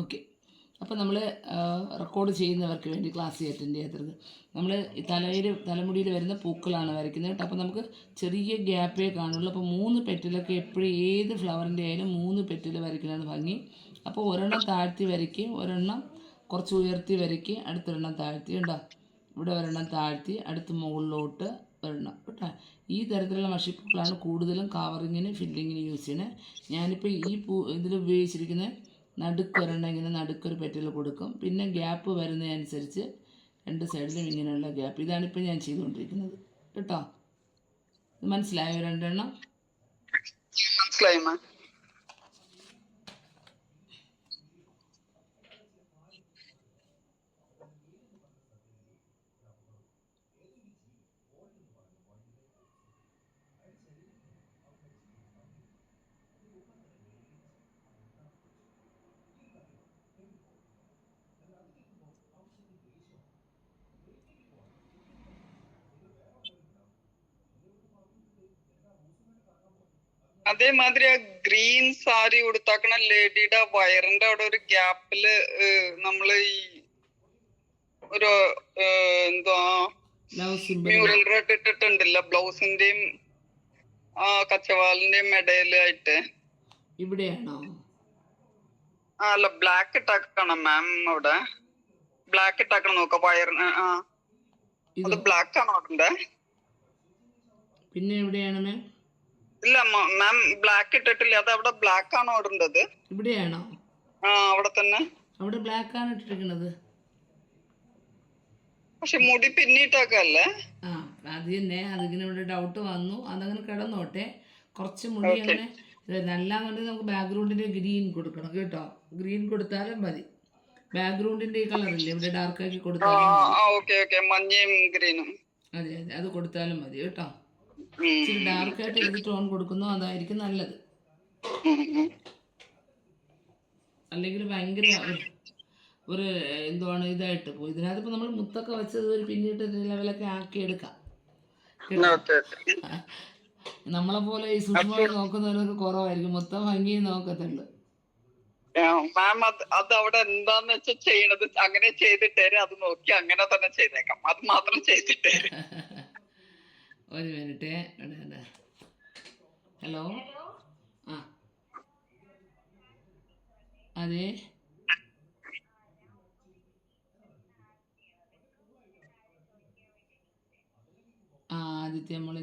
Okay. അപ്പോൾ നമ്മൾ record ചെയ്യുന്നവർക്ക് വേണ്ടി ക്ലാസ് അറ്റൻഡ് ചെയ്യാത്തത് നമ്മൾ ഈ തലമുടിയിൽ വരുന്ന പൂക്കളാണ് വരയ്ക്കുന്നത് കേട്ടോ. അപ്പോൾ നമുക്ക് ചെറിയ ഗ്യാപ്പേ കാണുള്ളൂ. അപ്പോൾ 3 പെറ്റിലൊക്കെ എപ്പോഴും ഏത് ഫ്ലവറിൻ്റെ ആയാലും 3 പെറ്റിൽ വരയ്ക്കുന്നതാണ് ഭംഗി. അപ്പോൾ ഒരെണ്ണം താഴ്ത്തി വരയ്ക്കും, ഒരെണ്ണം കുറച്ച് ഉയർത്തി വരയ്ക്കും, അടുത്തൊരെണ്ണം താഴ്ത്തി ഉണ്ടോ. ഇവിടെ ഒരെണ്ണം താഴ്ത്തി അടുത്ത് മുകളിലോട്ട് ഒരെണ്ണം കേട്ടോ. ഈ തരത്തിലുള്ള മഷിപ്പൂക്കളാണ് കൂടുതലും കവറിങ്ങിന് ഫില്ലിങ്ങിന് യൂസ് ചെയ്യുന്നത്. ഞാനിപ്പോൾ ഈ ഇതിൽ ഉപയോഗിച്ചിരിക്കുന്നത് നടുക്കൊരെണ്ണം ഇങ്ങനെ നടുക്കൊരു പെറ്റൽ കൊടുക്കും. പിന്നെ ഗ്യാപ്പ് വരുന്നതനുസരിച്ച് 2 സൈഡിലും ഇങ്ങനെയുള്ള ഗ്യാപ്പ്. ഇതാണിപ്പോൾ ഞാൻ ചെയ്തുകൊണ്ടിരിക്കുന്നത് കേട്ടോ. മനസ്സിലായോ? 2 എണ്ണം മനസ്സിലായി. അതേമാതിരി ആ ഗ്രീൻ സാരി ഉടുത്താക്കണ ലേഡിയുടെ വയറിന്റെ അവിടെ ഒരു ഗ്യാപ്പില് നമ്മള് ഈ ഒരു എന്തുവാ മ്യൂറൽ റെഡ് ഇട്ടിട്ടുണ്ടല്ലോ ബ്ലൗസിന്റെയും കച്ചവാളിന്റെയും ഇടയിലായിട്ട്. ഇവിടെയാണോ? അല്ല, ബ്ലാക്ക് ഇട്ടാക്കണം മാം. അവിടെ ബ്ലാക്ക് ഇട്ടാക്കണം നോക്ക വയറിന്. അത് ബ്ലാക്ക് ആണോ അവിടെ? പിന്നെ എവിടെയാണ് മാം? ഇല്ല മാം, ബ്ലാക്ക് ഇട്ടിട്ടില്ല. അത് അവിടെ ബ്ലാക്ക് ആണോ ഇടേണ്ടത്? ഇവിടെയാണോ? അവിടെ തന്നെ. അവിടെ ബ്ലാക്ക് ആണ് ഇട്ടിരിക്കുന്നത്. പക്ഷെ മുടി പിന്നിട്ടൊക്കെയല്ലേ? അത് തന്നെ. അതിങ്ങനെ ഇവിടെ ഡൗട്ട് വന്നു. അതങ്ങനെ കിടന്നോട്ടെ. കുറച്ച് മുടി അങ്ങനെ നല്ലാന്നുണ്ടെങ്കിൽ നമുക്ക് ബാക്ക്ഗ്രൗണ്ടിന്റെ ഗ്രീൻ കൊടുക്കണം കേട്ടോ. ഗ്രീൻ കൊടുത്താലും മതി. ബാക്ക്ഗ്രൗണ്ടിന്റെ ഈ കളറില്ലേ ഇവിടെ ഡാർക്കാക്കി കൊടുത്താലും മഞ്ഞയും ഗ്രീനും. അതെ അതെ, അത് കൊടുത്താലും മതി കേട്ടോ. ഇച്ചിരി ഡാർക്കായിട്ട് ഏത് ടോൺ കൊടുക്കുന്നോ അതായിരിക്കും നല്ലത്. അല്ലെങ്കിൽ ഭയങ്കര ഒരു എന്തുവാണ് ഇതായിട്ട് പോയി. ഇതിനകത്തിപ്പോൾ നമ്മൾ മുത്തൊക്കെ വെച്ചത് ഒരു പിന്നീട്ട് ലെവലൊക്കെ ആക്കി എടുക്കാം കേട്ടോ. നമ്മളെ പോലെ ഈ സൂക്ഷ്മമായി നോക്കുന്നവരൊക്കെ കുറവായിരിക്കും. മൊത്തം ഭംഗി നോക്കത്തുള്ളൂ. മാം അത് അവിടെ എന്താന്ന് വെച്ചാൽ ചെയ്യണത് അങ്ങനെ ചെയ്തിട്ടേര്. അത് നോക്കി അങ്ങനെ തന്നെ ചെയ്തേക്കാം. അത് മാത്രം ചെയ്തിട്ടേര്. ഒരു മിനിറ്റ്. ഹലോ. അതെ, ആദിത്യ നമ്മൾ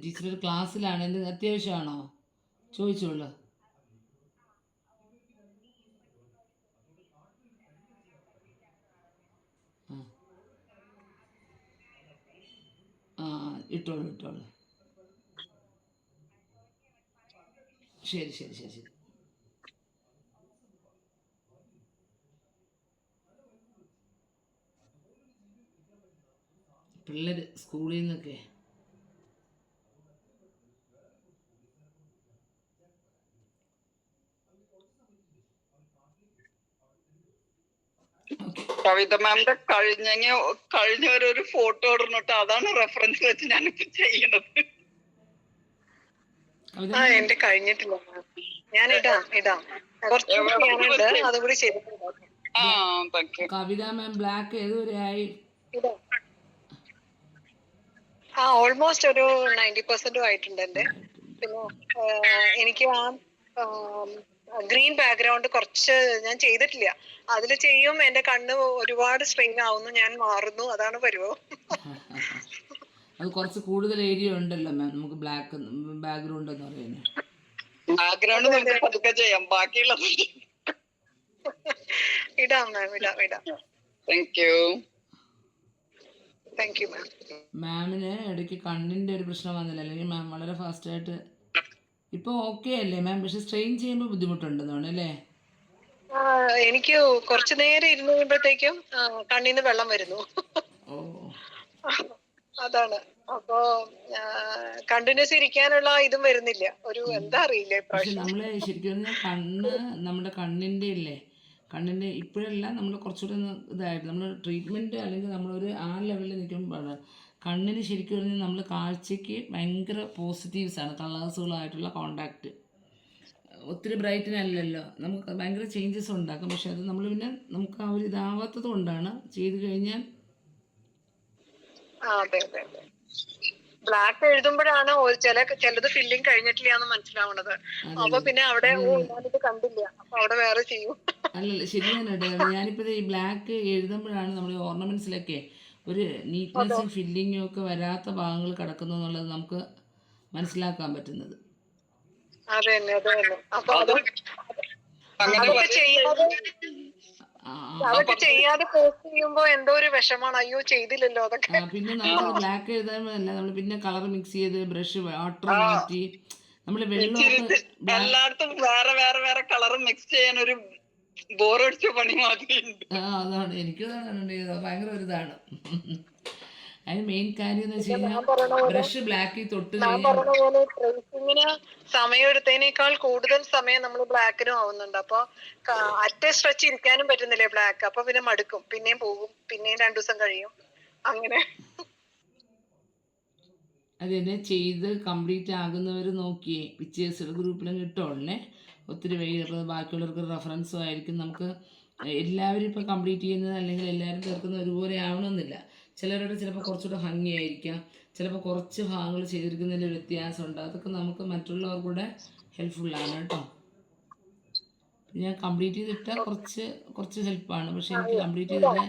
ടീച്ചർ ഒരു ക്ലാസ്സിലാണ്. എന്ത് അത്യാവശ്യമാണോ? ചോദിച്ചോളൂ. ഇട്ടോളൂ ഇട്ടോളൂ. ശരി ശരി ശരി ശരി. പിള്ളേർ സ്കൂളിൽ നിന്നൊക്കെ കവിത മാമിന്റെ കഴിഞ്ഞ ഒരു ഫോട്ടോ ഇടുന്നിട്ട് അതാണ് റെഫറൻസ് വെച്ച് ഞാനിപ്പോ ചെയ്യണത്. എന്റെ കഴിഞ്ഞിട്ടില്ല. ഞാൻ ഇടാം അതുകൂടി ചെയ്തിട്ടുണ്ട്. കവിത മാം ബ്ലാക്ക് ഏതുവരെ ആയി? ഓൾമോസ്റ്റ് ഒരു 90% ആയിട്ടുണ്ട് എന്റെ. പിന്നെ എനിക്ക് ഗ്രീൻ ബാക്ക്ഗ്രൗണ്ട് കുറച്ച് ഞാൻ ചെയ്തിട്ടില്ല. അതിൽ ചെയ്യും. എന്റെ കണ്ണ് ഒരുപാട് സ്ട്രെയിൻ ആവുന്നു, ഞാൻ മാറുന്നു. അതാണ് പരിവോ. അത് കുറച്ച് കൂടുതൽ ഏരിയ ഉണ്ടല്ലോ മാം. നമുക്ക് ബ്ലാക്ക് ബാക്ക്ഗ്രൗണ്ട് എന്ന് പറയുന്നത്. ബാക്ക്ഗ്രൗണ്ട് നമുക്ക് പതുക്കെ ചെയ്യാം. ബാക്കിയുള്ള ഇടാം മാം. ഇടാം. Thank you ma'am. മാമിന് ഇടയ്ക്ക് കണ്ണിന്റെ ഒരു പ്രശ്നം വന്നില്ല, അല്ലെങ്കിൽ മാം വളരെ ഫാസ്റ്റ് ആയിട്ട് ഇപ്പൊ ഓക്കെ അല്ലേ മാം? പക്ഷെ സ്ട്രെയിൻ ചെയ്യുമ്പോൾ ബുദ്ധിമുട്ടുണ്ടെന്നാണ് അല്ലേ? എനിക്ക് കുറച്ചു നേരം ഇരുന്നുമ്പോഴത്തേക്കും കണ്ണിന്ന് വെള്ളം വരുന്നു. അതാണ്. അപ്പോ കണ്ടിന്യൂസ് ഇരിക്കാനുള്ള ഇതും വരുന്നില്ല. ഒരു എന്താ അറിയില്ല. പക്ഷെ നമ്മള് ശരിക്കും കണ്ണ് നമ്മുടെ കണ്ണിന്റെ ഇല്ലേ, കണ്ണിന്റെ ഇപ്പോഴല്ല, നമ്മൾ കുറച്ചുകൂടെ ഇതായിട്ട് നമ്മൾ ട്രീറ്റ്മെന്റ് അല്ലെങ്കിൽ നമ്മളൊരു ആ ലെവലിൽ നിൽക്കുമ്പോൾ കണ്ണിന് ശരിക്കും പറഞ്ഞാൽ നമ്മൾ കാഴ്ചയ്ക്ക് ഭയങ്കര പോസിറ്റീവ്സാണ് കളേഴ്സുകളായിട്ടുള്ള കോണ്ടാക്റ്റ്. ഒത്തിരി ബ്രൈറ്റനല്ലല്ലോ, നമുക്ക് ഭയങ്കര ചേഞ്ചസ് ഉണ്ടാക്കാം. പക്ഷെ അത് നമ്മൾ പിന്നെ നമുക്ക് ആ ഒരു ഇതാവാത്തത് കൊണ്ടാണ്. ചെയ്ത് കഴിഞ്ഞാൽ അതെ അതെ അതെ. ബ്ലാക്ക് എഴുതുമ്പോഴാണ് ചിലത് ഫില്ലിങ് കഴിഞ്ഞിട്ടില്ല എന്ന് മനസ്സിലാവുന്നത്. അപ്പൊ പിന്നെ അവിടെ ഞാനിത് കണ്ടില്ല, അപ്പൊ അവിടെ വേറെ ചെയ്യും. അല്ലല്ല, ശരിയാണ് കേട്ടോ. കാരണം ഞാനിപ്പോൾ ഈ ബ്ലാക്ക് എഴുതുമ്പോഴാണ് നമ്മൾ ഓർണമെൻറ്റ്സിലൊക്കെ ഒരു നീറ്റ്നെസ്സും ഫില്ലിങ്ങും ഒക്കെ വരാത്ത ഭാഗങ്ങൾ കിടക്കുന്നു എന്നുള്ളത് നമുക്ക് മനസ്സിലാക്കാൻ പറ്റുന്നത്. അതെ തന്നെ അതെ തന്നെ. അപ്പൊ അതൊക്കെ ചെയ്യാതെ പോസ്റ്റ് ചെയ്യുമ്പോ എന്തോ ഒരു വിഷമാണ്. അയ്യോ ചെയ്തില്ലല്ലോ അതൊക്കെ. പിന്നെ നമുക്ക് ബ്ലാക്ക് എഴുതാമല്ല, നമ്മൾ പിന്നെ കളർ മിക്സ് ചെയ്ത് ബ്രഷ് വാട്ടർ മാറ്റി നമ്മൾ വെള്ളമൊക്കെ എല്ലായിടത്തും വേറെ വേറെ വേറെ കളർ മിക്സ് ചെയ്യാൻ ഒരു ബോറടിച്ച പണി മാതിരിയുണ്ട്. അതാണ് എനിക്കതാണ് ഭയങ്കര ഒരു ഇതാണ്. അതിന് മെയിൻ കാര്യം എന്ന് വെച്ച് കഴിഞ്ഞാൽ ബ്രഷ് ബ്ലാക്കിൽ തൊട്ട് പോലെ ട്രേസിങ്ങിന് സമയം എടുത്തതിനേക്കാൾ കൂടുതൽ സമയം നമ്മൾ ബ്ലാക്കിനും ആവുന്നുണ്ട്. അപ്പൊ അറ്റേ സ്ട്രെച്ച് ഇരിക്കാനും പറ്റുന്നില്ലേ ബ്ലാക്ക്. അപ്പൊ പിന്നെ മടുക്കും, പിന്നെയും പോകും, പിന്നെയും 2 ദിവസം കഴിയും, അങ്ങനെ. അതിനെ ചെയ്ത് കംപ്ലീറ്റ് ആകുന്നവർ നോക്കിയേ പിക്ചേഴ്സ് ഗ്രൂപ്പിലും കിട്ടുള്ളേ. ഒത്തിരി വൈകി അപ്പോൾ ബാക്കിയുള്ളവർക്ക് റെഫറൻസും ആയിരിക്കും. നമുക്ക് എല്ലാവരും ഇപ്പോൾ കംപ്ലീറ്റ് ചെയ്യുന്നത് അല്ലെങ്കിൽ എല്ലാവരും തീർക്കുന്നത് ഒരുപോലെ ആവണമെന്നില്ല. ചിലരുടെ ചിലപ്പോൾ കുറച്ചുകൂടെ ഭംഗിയായിരിക്കാം, ചിലപ്പോൾ കുറച്ച് ഭാഗങ്ങൾ ചെയ്തിരിക്കുന്നതിൽ വ്യത്യാസമുണ്ട്. അതൊക്കെ നമുക്ക് മറ്റുള്ളവർക്കൂടെ ഹെൽപ്ഫുള്ളാണ് കേട്ടോ. ഞാൻ കംപ്ലീറ്റ് ചെയ്തിട്ടാൽ കുറച്ച് ഹെൽപ്പാണ്, പക്ഷെ എനിക്ക് കംപ്ലീറ്റ് ചെയ്തിട്ട്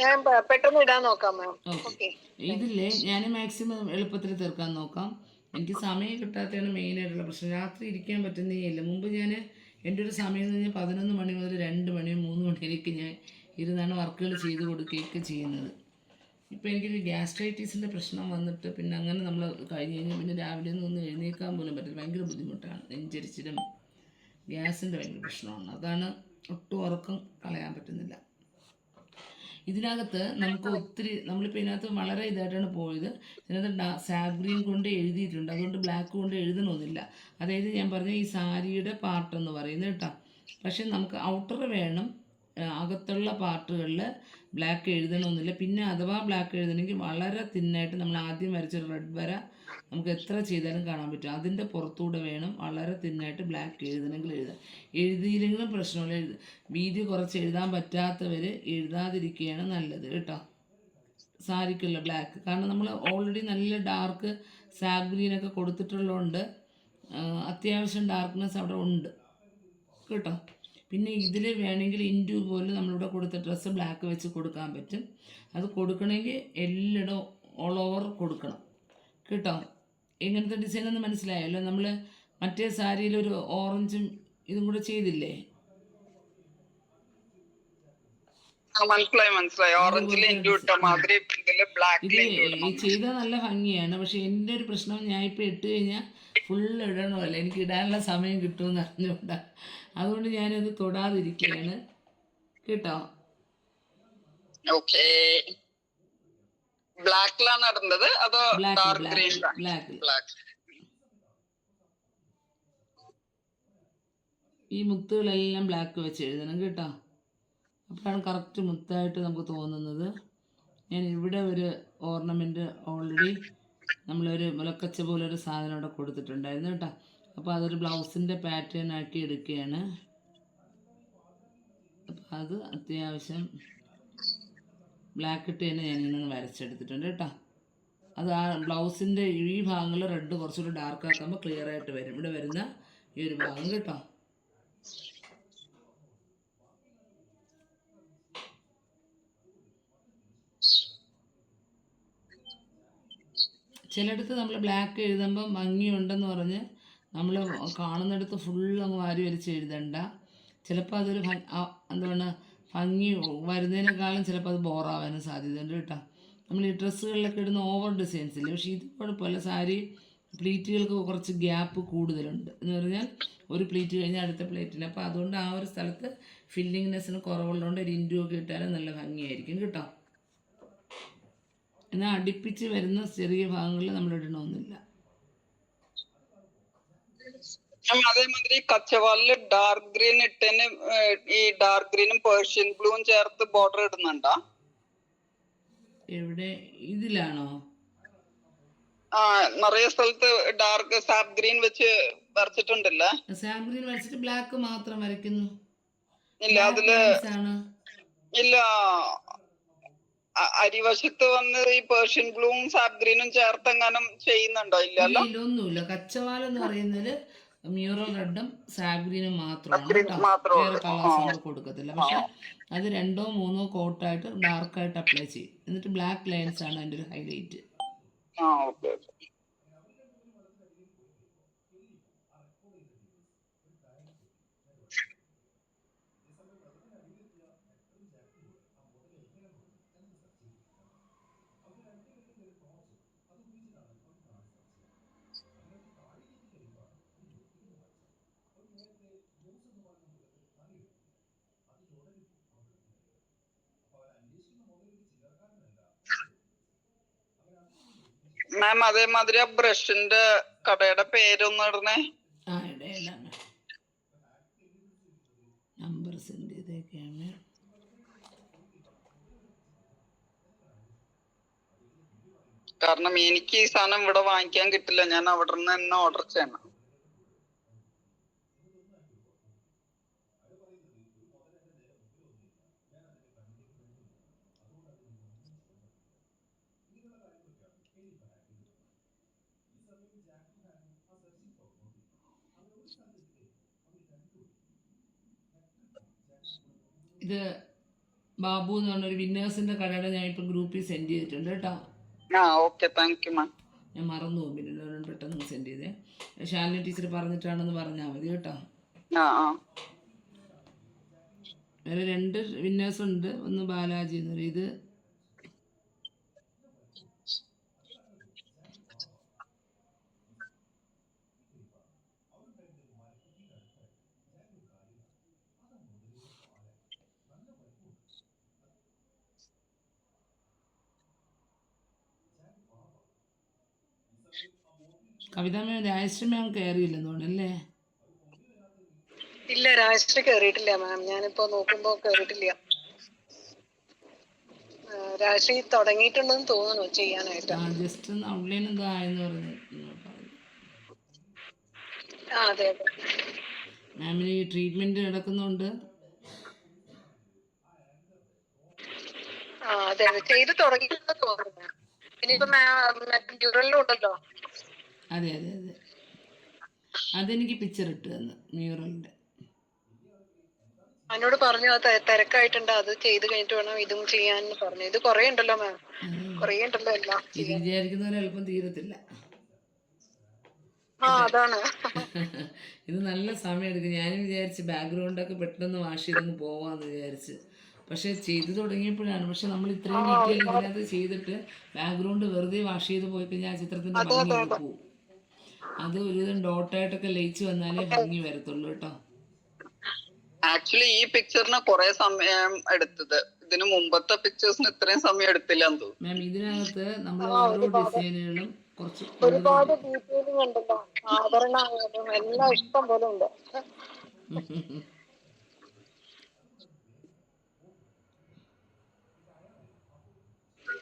ഞാൻ പെട്ടെന്ന് ഇടാൻ നോക്കാം മാം. ഓക്കെ. ഇതില്ലേ ഞാൻ മാക്സിമം എളുപ്പത്തിൽ തീർക്കാൻ നോക്കാം. എനിക്ക് സമയം കിട്ടാത്തതാണ് മെയിനായിട്ടുള്ള പ്രശ്നം. രാത്രി ഇരിക്കാൻ പറ്റുന്നേ ഇല്ല. മുമ്പ് ഞാൻ എൻ്റെ ഒരു സമയം എന്ന് പറഞ്ഞാൽ 11 മണി മുതൽ 2 മണി 3 മണിയിലേക്ക് ഞാൻ ഇരുന്നാണ് വർക്കുകൾ ചെയ്ത് കൊടുക്കുകയൊക്കെ ചെയ്യുന്നത്. ഇപ്പോൾ എനിക്കൊരു ഗ്യാസ്ട്രൈറ്റീസിൻ്റെ പ്രശ്നം വന്നിട്ട് പിന്നെ അങ്ങനെ നമ്മൾ കഴിഞ്ഞ് കഴിഞ്ഞാൽ പിന്നെ രാവിലെ ഒന്നും എഴുന്നേൽക്കാൻ പോലും പറ്റില്ല. ഭയങ്കര ബുദ്ധിമുട്ടാണ്. നെഞ്ചരിച്ചിലും ഗ്യാസിൻ്റെ ഭയങ്കര പ്രശ്നമാണ്. അതാണ് ഒട്ടും ഉറക്കം കളയാൻ പറ്റുന്നില്ല. ഇതിനകത്ത് നമുക്ക് ഒത്തിരി നമ്മളിപ്പോൾ ഇതിനകത്ത് വളരെ ഇതായിട്ടാണ് പോയത്. ഇതിനകത്ത് സാബ് ഗ്രീൻ കൊണ്ട് എഴുതിയിട്ടുണ്ട്, അതുകൊണ്ട് ബ്ലാക്ക് കൊണ്ട് എഴുതണമെന്നില്ല. അതായത് ഞാൻ പറഞ്ഞ ഈ സാരിയുടെ പാർട്ടെന്ന് പറയുന്നത് കേട്ടോ. പക്ഷെ നമുക്ക് ഔട്ടർ വേണം, അകത്തുള്ള പാർട്ടുകളിൽ ബ്ലാക്ക് എഴുതണമെന്നില്ല. പിന്നെ അഥവാ ബ്ലാക്ക് എഴുതണമെങ്കിൽ വളരെ തിന്നായിട്ട് നമ്മൾ ആദ്യം വരച്ചൊരു റെഡ് വര നമുക്ക് എത്ര ചെയ്താലും കാണാൻ പറ്റും. അതിൻ്റെ പുറത്തൂടെ വേണം വളരെ തിന്നായിട്ട് ബ്ലാക്ക് എഴുതണമെങ്കിൽ എഴുതാം. എഴുതിയില്ലെങ്കിലും പ്രശ്നമില്ല. വീതി കുറച്ച് എഴുതാൻ പറ്റാത്തവർ എഴുതാതിരിക്കുകയാണ് നല്ലത് കേട്ടോ, സാരിക്കുള്ള ബ്ലാക്ക്. കാരണം നമ്മൾ ഓൾറെഡി നല്ല ഡാർക്ക് സാബ് ഗ്രീനൊക്കെ കൊടുത്തിട്ടുള്ളതുകൊണ്ട് അത്യാവശ്യം ഡാർക്ക്നെസ് അവിടെ ഉണ്ട് കേട്ടോ. പിന്നെ ഇതിൽ വേണമെങ്കിൽ ഇൻറ്റു പോലെ നമ്മളിവിടെ കൊടുത്ത ഡ്രസ്സ് ബ്ലാക്ക് വെച്ച് കൊടുക്കാൻ പറ്റും. അത് കൊടുക്കണമെങ്കിൽ എല്ലായിടും ഓൾ ഓവർ കൊടുക്കണം കേട്ടോ. എങ്ങനത്തെ ഡിസൈൻ എന്ന് മനസ്സിലായല്ലോ. നമ്മൾ മറ്റേ സാരിയിലൊരു ഓറഞ്ചും ഇതും കൂടെ ചെയ്തില്ലേ, മനസ്സിലായി. ഓറഞ്ചിൽ ഇത് ചെയ്താൽ നല്ല ഭംഗിയാണ്. പക്ഷെ എൻ്റെ ഒരു പ്രശ്നം, ഞാൻ ഇപ്പോൾ ഇട്ട് കഴിഞ്ഞാൽ ഫുള്ള് ഇടണമല്ലോ, എനിക്ക് ഇടാനുള്ള സമയം കിട്ടുമെന്ന് അറിഞ്ഞുകൊണ്ടാ. അതുകൊണ്ട് ഞാനത് തൊടാതിരിക്കുകയാണ് കേട്ടോ. ബ്ലാക്കിലാണ് ഇടുന്നത് അതോ ഡാർക്ക് ഗ്രീൻ? ബ്ലാക്ക്. ഈ മുത്തുകളെല്ലാം ബ്ലാക്ക് വെച്ച് എഴുതണം കേട്ടോ. അപ്പോഴാണ് കറക്റ്റ് മുത്തായിട്ട് നമുക്ക് തോന്നുന്നത്. ഞാൻ ഇവിടെ ഒരു ഓർണമെൻറ്റ് ഓൾറെഡി നമ്മളൊരു മുലക്കച്ച പോലൊരു സാധനം അവിടെ കൊടുത്തിട്ടുണ്ടായിരുന്നു കേട്ടോ. അപ്പോൾ അതൊരു ബ്ലൗസിൻ്റെ പാറ്റേൺ ആക്കി എടുക്കുകയാണ്. അപ്പോൾ അത് അത്യാവശ്യം ബ്ലാക്ക് ഇട്ട് തന്നെ ഞാനിങ്ങനെ വരച്ചെടുത്തിട്ടുണ്ട് കേട്ടോ. അത് ആ ബ്ലൗസിൻ്റെ ഈ ഭാഗങ്ങൾ റെഡ് കുറച്ചുകൂടി ഡാർക്ക് ആക്കുമ്പോൾ ക്ലിയർ ആയിട്ട് വരും. ഇവിടെ വരുന്ന ഈ ഒരു ഭാഗം കേട്ടോ. ചിലയിടത്ത് നമ്മൾ ബ്ലാക്ക് എഴുതുമ്പോൾ ഭംഗിയുണ്ടെന്ന് പറഞ്ഞ് നമ്മൾ കാണുന്നിടത്ത് ഫുള്ള് അങ്ങ് വാരി വരച്ച് എഴുതണ്ട. ചിലപ്പോൾ അതൊരു എന്താണ് ഭംഗി വരുന്നതിനേക്കാളും ചിലപ്പോൾ അത് ബോറാവാനും സാധ്യതയുണ്ട് കേട്ടോ. നമ്മൾ ഈ ഡ്രസ്സുകളിലൊക്കെ ഇടുന്ന ഓവർ ഡിസൈൻസ് ഇല്ലേ, പക്ഷേ ഇത് കുഴപ്പമില്ല. സാരി പ്ലീറ്റുകൾക്ക് കുറച്ച് ഗ്യാപ്പ് കൂടുതലുണ്ട് എന്ന് പറഞ്ഞാൽ ഒരു പ്ലീറ്റ് കഴിഞ്ഞാൽ അടുത്ത പ്ലേറ്റിന്. അപ്പോൾ അതുകൊണ്ട് ആ ഒരു സ്ഥലത്ത് ഫില്ലിങ്നെസ്സിന് കുറവുള്ളതുകൊണ്ട് ഒരു ഇൻഡുവൊക്കെ ഇട്ടാലും നല്ല ഭംഗിയായിരിക്കും കേട്ടോ. എന്നാൽ അടുപ്പിച്ച് വരുന്ന ചെറിയ ഭാഗങ്ങളിൽ നമ്മൾ ഇടണമെന്നില്ല. അതേമാതിരി കച്ചവാളില് ഡാർക്ക് ഗ്രീൻ ഇട്ടതിന് ഈ ഡാർക്ക് ഗ്രീനും പേർഷ്യൻ ബ്ലൂവും ചേർത്ത് ബോർഡർ ഇടുന്നുണ്ടോ? എവിടെ? ഇതിലാണോ? നിറയെ സ്ഥലത്ത് ഡാർക്ക് സാബ് ഗ്രീൻ വെച്ച് വരച്ചിട്ടുണ്ടല്ലേ? സാം ഗ്രീൻ വരച്ചിട്ട് ബ്ലാക്ക് മാത്രം വരയ്ക്കുന്നു. ഇല്ല ബ്ലാക്ക് അതില് ലൈൻസ് ആണ്. ഇല്ല, അരിവശത്ത് വന്ന് ഈ പേർഷ്യൻ ബ്ലൂവും സാബ് ഗ്രീനും ചേർത്തെങ്ങാനും ചെയ്യുന്നുണ്ടോ? ഇല്ല ഇല്ലല്ലോ. ഇല്ല ഒന്നുമില്ല. കച്ചവാലം എന്ന് പറയുന്നത് മ്യൂറൽ റെഡും സാബ് ഗ്രീനും മാത്രമാണ് അത്രയും കേട്ടോ. മാത്രമേ വേറെ ഉള്ളൂ. കളേഴ്സ് നമ്മൾ കൊടുക്കത്തില്ല. പക്ഷെ അത് 2 3 കോട്ടായിട്ട് ഡാർക്കായിട്ട് അപ്ലൈ ചെയ്യും. എന്നിട്ട് ബ്ലാക്ക് ലൈൻസ് ആണ് അതിൻ്റെ ഒരു ഹൈലൈറ്റ്. ഓക്കെ. മാം അതേമാതിരി ആ ബ്രഷിന്റെ കടയുടെ പേരൊന്നും ഇടണേ. ആ ഇടയിടാം. Number send ചെയ്തേക്കാണ്. കാരണം എനിക്ക് ഈ സാധനം ഇവിടെ വാങ്ങിക്കാൻ കിട്ടില്ല, ഞാൻ അവിടെ നിന്ന് തന്നെ ഓർഡർ ചെയ്യണം. ഇത് ബാബു എന്ന് പറഞ്ഞൊരു വിന്നേഴ്സിൻ്റെ കടയുടെ ഞാൻ ഇപ്പം ഗ്രൂപ്പിൽ സെൻഡ് ചെയ്തിട്ടുണ്ട് കേട്ടോ. Okay, thank you ma'am. ഞാൻ മറന്നു പോകും, പിന്നെ പെട്ടെന്ന് സെൻഡ് ചെയ്തേ. ശാലിനി ടീച്ചർ പറഞ്ഞിട്ടാണെന്ന് പറഞ്ഞാൽ മതി കേട്ടോ. വേറെ 2 വിന്നേഴ്സ് ഉണ്ട്. ഒന്ന് ബാലാജി എന്ന് പറയും. ഇത് കവിത മാം, രാജശ്രീ മാം കയറിയില്ലെന്ന് തോന്നുന്നല്ലേ? ഇല്ല, രാജശ്രീ കയറിയിട്ടില്ല മാം. ഞാനിപ്പോ നോക്കുമ്പോ കയറിയിട്ടില്ല. രാജശ്രീ തുടങ്ങിയിട്ടുണ്ടെന്ന് തോന്നുന്നു ചെയ്യാനായിട്ട്. ജസ്റ്റ് ഒന്ന് ഔട്ട്ലൈൻ എന്തായെന്ന് പറഞ്ഞു. അതെ അതെ. മാമിന് ഈ ട്രീറ്റ്മെന്റ് നടക്കുന്നുണ്ട്. അതെ അതെ, ചെയ്ത് തുടങ്ങിയിട്ടുണ്ടെന്ന് തോന്നുന്നു. ഇനിയിപ്പോ മ്യൂറലിലും ഉണ്ടല്ലോ. അതെ അതെ അതെ, അതെനിക്ക് പിക്ചർ ഇട്ട് തന്നു മ്യൂറലിന്റെ. എന്നോട് പറഞ്ഞു അത് തിരക്കായിട്ടുണ്ട്, അത് ചെയ്ത് കഴിഞ്ഞിട്ട് വേണം ഇതും ചെയ്യാൻ പറഞ്ഞു. ഇത് കൊറേ ഉണ്ടല്ലോ മാം, കൊറേ ഉണ്ടല്ലോ എല്ലാം. ഇത് വിചാരിക്കുന്ന പോലെ എളുപ്പം തീരത്തില്ല. അതാണ്. ഇത് നല്ല സമയം എടുക്കും. ഞാനും വിചാരിച്ച് ബാക്ക്ഗ്രൗണ്ടൊക്കെ പെട്ടെന്ന് വാഷ് ചെയ്തങ്ങ് പോവാന്ന് വിചാരിച്ച്. പക്ഷെ ചെയ്തു തുടങ്ങിയപ്പോഴാണ്. പക്ഷെ നമ്മൾ ഇത്രയും ഡീറ്റെയിൽ ഇതിനകത്ത് ചെയ്തിട്ട് ബാക്ക്ഗ്രൗണ്ട് വെറുതെ വാഷ് ചെയ്ത് പോയി കഴിഞ്ഞാൽ ആ ചിത്രത്തിന്റെ ഭംഗി പോവും. അത് ഒരുവിധം ഡോട്ടായിട്ടൊക്കെ ലയിച്ച് വന്നാലേ ഭംഗി വരത്തുള്ളൂ കേട്ടോ. ആക്ച്വലി ഈ പിക്ചറിന് കുറെ സമയം എടുത്തത്, ഇതിന് മുമ്പത്തെ പിക്ചേഴ്സിന് ഇത്രയും സമയം എടുത്തില്ല എന്ന് തോന്നുന്നു. മാം ഇതിനകത്ത് നമ്മൾ ഓരോ ഡിസൈനുകളും കുറച്ച് ഒരുപാട് ഡീറ്റെയിലിംഗ് ഉണ്ടല്ലോ, ആഭരണമായാലും എല്ലാം ഇഷ്ടം പോലെ ഉണ്ട്.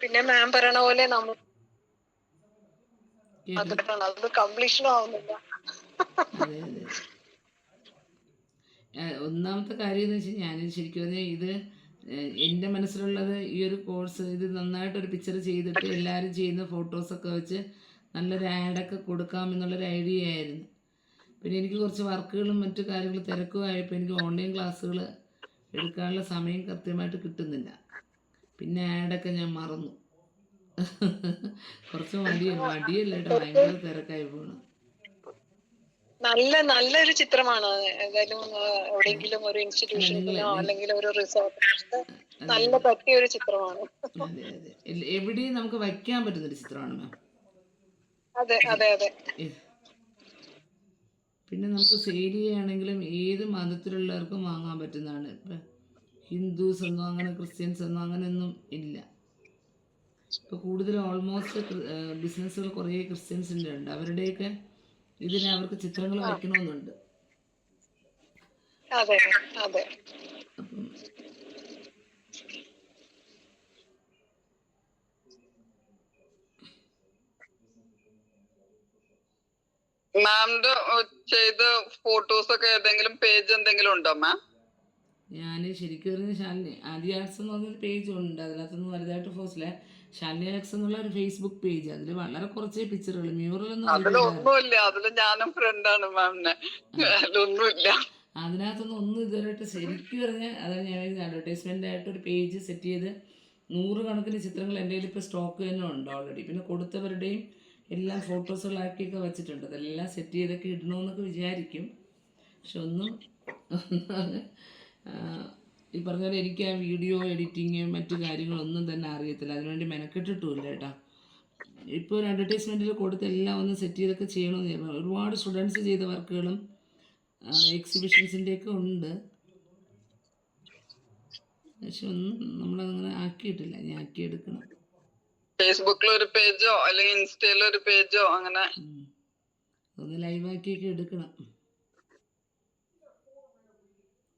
പിന്നെ മാം പറയണ പോലെ നമ്മൾ അത് കംപ്ലീഷനും ആവുന്നില്ല. അതെ അതെ. ഒന്നാമത്തെ കാര്യം എന്ന് വെച്ചാൽ ഞാൻ ശരിക്കും പറഞ്ഞാൽ ഇത് എൻ്റെ മനസ്സിലുള്ളത് ഈ ഒരു കോഴ്സ് ഇത് നന്നായിട്ടൊരു പിക്ചർ ചെയ്തിട്ട് എല്ലാവരും ചെയ്യുന്ന ഫോട്ടോസൊക്കെ വെച്ച് നല്ലൊരു ആഡൊക്കെ കൊടുക്കാമെന്നുള്ളൊരു ഐഡിയ ആയിരുന്നു. പിന്നെ എനിക്ക് കുറച്ച് വർക്കുകളും മറ്റു കാര്യങ്ങളും തിരക്കും ആയപ്പോൾ എനിക്ക് ഓൺലൈൻ ക്ലാസ്സുകൾ എടുക്കാനുള്ള സമയം കൃത്യമായിട്ട് കിട്ടുന്നില്ല. പിന്നെ ആഡൊക്കെ ഞാൻ മറന്നു. കുറച്ച് മടിയല്ല കേട്ടോ, ഭയങ്കര തിരക്കായി പോകണം. നല്ലൊരു ചിത്രമാണ്. ഏതായാലും എവിടെയെങ്കിലും ഒരു ഇൻസ്റ്റിറ്റ്യൂഷനിലോ അല്ലെങ്കിൽ ഒരു റിസോർട്ട് നല്ല പറ്റിയ ഒരു ചിത്രമാണ്. അതെ അതെ, എവിടെയും നമുക്ക് വയ്ക്കാൻ പറ്റുന്നൊരു ചിത്രമാണ് മാം. അതെ അതെ അതെ. പിന്നെ നമുക്ക് സെയിൽ ചെയ്യുകയാണെങ്കിലും ഏത് മതത്തിലുള്ളവർക്കും വാങ്ങാൻ പറ്റുന്നതാണ്. ഇപ്പം ഹിന്ദുസ് എന്നോ അങ്ങനെ ക്രിസ്ത്യൻസ് എന്നോ അങ്ങനെയൊന്നും ഇല്ല. ഇപ്പോൾ കൂടുതൽ ഓൾമോസ്റ്റ് ബിസിനസ്സുകൾ കുറേ ക്രിസ്ത്യൻസിൻ്റെ ഉണ്ട്. അവരുടെയൊക്കെ ഇതിന് അവർക്ക് ചിത്രങ്ങൾ വയ്ക്കണമെന്നുണ്ട്. അതെ അതെ. അപ്പം മാമിന്റെ ചെയ്ത ഫോട്ടോസ് ഒക്കെ ഏതെങ്കിലും പേജ് എന്തെങ്കിലും ഉണ്ടോ മാം? ഞാൻ ശരിക്കും പറഞ്ഞ ശാലിനി ആദി ആർട്സ് എന്ന് പറഞ്ഞൊരു പേജ് ഉണ്ട്, അതിനകത്തൊന്നും വലുതായിട്ട് ഫോഴ്സില്ല. ശാലിനി അലക്സ് എന്നുള്ള ഒരു ഫേസ്ബുക്ക് പേജ്, അതിൽ വളരെ കുറച്ച് പിക്ചറുകൾ, മ്യൂറലൊന്നും അതിലൊന്നുമില്ല, അതില് ഞാനും ഫ്രണ്ടാണ് മാമിനെ, അതിലൊന്നുമില്ല. അതിനകത്തൊന്നും ഒന്നും ഇതുവരെയായിട്ട് ശരിക്കും പറഞ്ഞാൽ അതാണ് ഞാൻ അഡ്വർടൈസ്മെൻ്റ് ആയിട്ട് ഒരു പേജ് സെറ്റ് ചെയ്ത് 100 കണക്കിന് ചിത്രങ്ങൾ എൻ്റെ കയ്യിൽ ഇപ്പോൾ സ്റ്റോക്ക് തന്നെ ഉണ്ട് ഓൾറെഡി. പിന്നെ കൊടുത്തവരുടെയും എല്ലാം ഫോട്ടോസുകളാക്കിയൊക്കെ വെച്ചിട്ടുണ്ട്. അതെല്ലാം സെറ്റ് ചെയ്തൊക്കെ ഇടണമെന്നൊക്കെ വിചാരിക്കും. പക്ഷെ ഒന്നും ഈ പറഞ്ഞ പോലെ എനിക്ക് ആ വീഡിയോ എഡിറ്റിങ് മറ്റു കാര്യങ്ങളൊന്നും തന്നെ അറിയത്തില്ല, അതിനുവേണ്ടി മെനക്കെട്ടിട്ടുമില്ല കേട്ടോ. ഇപ്പോൾ ഒരു അഡ്വർടൈസ്മെൻറ്റിൽ കൊടുത്ത് എല്ലാം ഒന്ന് സെറ്റ് ചെയ്തൊക്കെ ചെയ്യണമെന്ന് വിചാരിക്കണം. ഒരുപാട് സ്റ്റുഡൻസ് ചെയ്ത വർക്കുകളും എക്സിബിഷൻസിൻ്റെയൊക്കെ ഉണ്ട്, പക്ഷെ ഒന്നും നമ്മളതങ്ങനെ ആക്കിയിട്ടില്ല. ഞാൻ ആക്കിയെടുക്കണം. ഫേസ്ബുക്കിൽ ഒരു പേജോ അല്ലെങ്കിൽ ഇൻസ്റ്റയിൽ ഒരു പേജോ അങ്ങനെ ഒന്ന് ലൈവാക്കിയൊക്കെ എടുക്കണം.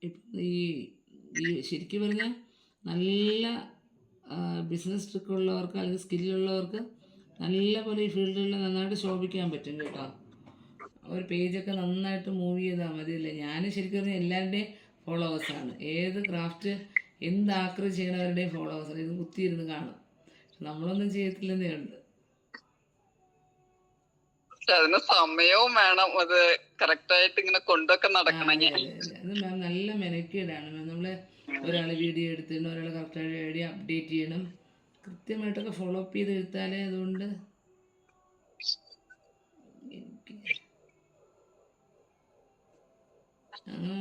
ഇപ്പം ഈ ശരിക്കും പറഞ്ഞാൽ നല്ല ബിസിനസ് ട്രിക്കുള്ളവർക്ക് അല്ലെങ്കിൽ സ്കില്ലുള്ളവർക്ക് നല്ല പോലെ ഈ ഫീൽഡിൽ നന്നായിട്ട് ശോഭിക്കാൻ പറ്റും കേട്ടോ. ഒരു പേജൊക്കെ നന്നായിട്ട് മൂവ് ചെയ്താൽ മതിയല്ലേ. ഞാൻ ശരിക്കും പറഞ്ഞാൽ എല്ലാവരുടെയും ഫോളോവേഴ്സാണ്, ഏത് ക്രാഫ്റ്റ് എന്ത് ആക്രി ചെയ്യണവരുടെയും ഫോളോവേഴ്സാണ്. ഇത് കുത്തിയിരുന്ന് കാണും, നമ്മളൊന്നും ചെയ്യത്തില്ലെന്നേ ഉണ്ട്. അതിന് സമയവും വേണം, അത് കറക്റ്റായിട്ട് ഇങ്ങനെ കൊണ്ടൊക്കെ നടക്കണമെങ്കിൽ. അത് മാം നല്ല മെനക്കേടാണ് മാം. നമ്മൾ ഒരാൾ വീഡിയോ എടുത്തിടണം, ഒരാൾ കറക്റ്റായിട്ട് വീഡിയോ അപ്ഡേറ്റ് ചെയ്യണം, കൃത്യമായിട്ടൊക്കെ ഫോളോ അപ്പ് ചെയ്ത് എടുത്താലേ. അതുകൊണ്ട്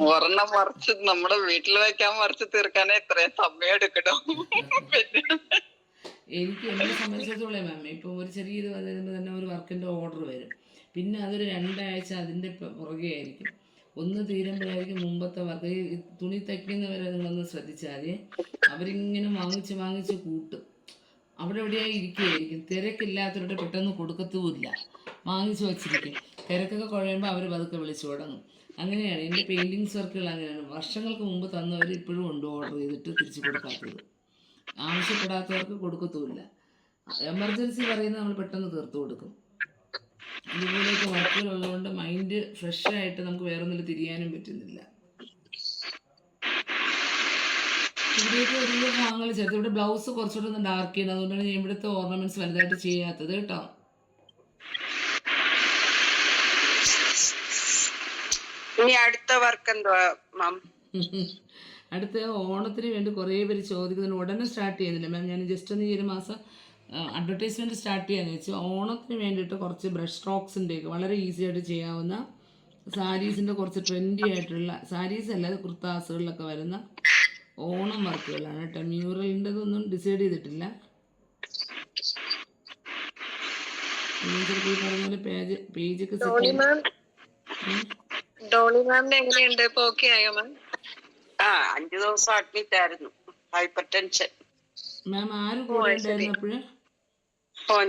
ഒരെണ്ണം മറിച്ച് നമ്മുടെ വീട്ടിൽ വെക്കാൻ മറിച്ച് തീർക്കാനേ ഇത്രയും സമയം എടുക്കണം. എനിക്ക് എന്നെ സംബന്ധിച്ചിടത്തോളം മാം ഇപ്പോൾ ഒരു ചെറിയത് വരുമ്പോൾ തന്നെ ഒരു വർക്കിൻ്റെ ഓർഡർ വരും, പിന്നെ അതൊരു 2 ആഴ്ച അതിൻ്റെ പുറകെ ആയിരിക്കും. ഒന്ന് തീരുമ്പോഴായിരിക്കും മുമ്പത്തെ വർക്ക്. ഈ തുണി തയ്ക്കുന്നവരെ നിങ്ങളൊന്ന് ശ്രദ്ധിച്ചാൽ മതി, അവരിങ്ങനെ വാങ്ങിച്ച് കൂട്ടും, അവിടെ എവിടെയായി ഇരിക്കുകയായിരിക്കും. തിരക്കില്ലാത്തവരുടെ പെട്ടെന്ന് കൊടുക്കത്തുമില്ല, വാങ്ങിച്ച് വച്ചിരിക്കും. തിരക്കൊക്കെ കുഴയുമ്പോൾ അവർ പതുക്കെ വിളിച്ചു തുടങ്ങും. അങ്ങനെയാണ് എൻ്റെ പെയിൻറ്റിങ്സ് വർക്കുകൾ. അങ്ങനെയാണ് വർഷങ്ങൾക്ക് മുമ്പ് തന്നവർ ഇപ്പോഴും ഉണ്ട് ഓർഡർ ചെയ്തിട്ട് തിരിച്ചു കൊടുക്കാത്തത്, ആവശ്യപ്പെടാത്തവർക്ക് കൊടുക്കത്തുമില്ല. എമർജൻസി പറയുന്നത് നമ്മൾ പെട്ടെന്ന് തീർത്തു കൊടുക്കും. ഇതുപോലെയൊക്കെ വർക്കുകളുള്ളതുകൊണ്ട് മൈൻഡ് ഫ്രഷായിട്ട് നമുക്ക് വേറെ ഒന്നിൽ തിരിയാനും പറ്റുന്നില്ല. ഇവിടെയൊക്കെ ഒരുപാട് ഭാഗങ്ങൾ ചേർത്ത്, ഇവിടെ ബ്ലൗസ് കുറച്ചുകൂടെ ഒന്ന് ഡാർക്ക് ചെയ്യുന്നത്, അതുകൊണ്ടാണ് ഞാൻ ഇവിടുത്തെ ഓർണമെന്റ്സ് വലുതായിട്ട് ചെയ്യാത്തത് കേട്ടോ. ഇനി അടുത്ത വർക്ക് എന്തുവാ മാം? അടുത്ത ഓണത്തിന് വേണ്ടി കുറേ പേര് ചോദിക്കുന്നതിന് ഉടനെ സ്റ്റാർട്ട് ചെയ്യുന്നില്ല മാം. ഞാൻ ജസ്റ്റ് ഒന്ന് ഈ ഒരു മാസം അഡ്വർടൈസ്മെൻറ്റ് സ്റ്റാർട്ട് ചെയ്യാന്ന് വെച്ചു. ഓണത്തിന് വേണ്ടിയിട്ട് കുറച്ച് ബ്രഷ് സ്ട്രോക്സിൻ്റെയൊക്കെ വളരെ ഈസി ആയിട്ട് ചെയ്യാവുന്ന സാരീസിൻ്റെ കുറച്ച് ട്രെൻഡി ആയിട്ടുള്ള സാരീസ് അല്ലാതെ കുർത്താസുകളിലൊക്കെ വരുന്ന ഓണം വർക്കുകളാണ് കേട്ടോ. മ്യൂറലിൻ്റെതൊന്നും ഡിസൈഡ് ചെയ്തിട്ടില്ല. ചിലപ്പോൾ ഈ പറഞ്ഞ പോലെ പേജൊക്കെ സെറ്റ് ചെയ്ത്. ഡോളി മാമിന് എങ്ങനെയുണ്ട്, ഇപ്പൊ ഓക്കെ ആയോ മാം? 5 ദിവസം അഡ്മിറ്റ് ആയിരുന്നു, ഹൈപ്പർ ടെൻഷൻ. മാം ആര് കൂടെ ഉണ്ടായിരുന്നു അപ്പോഴ്?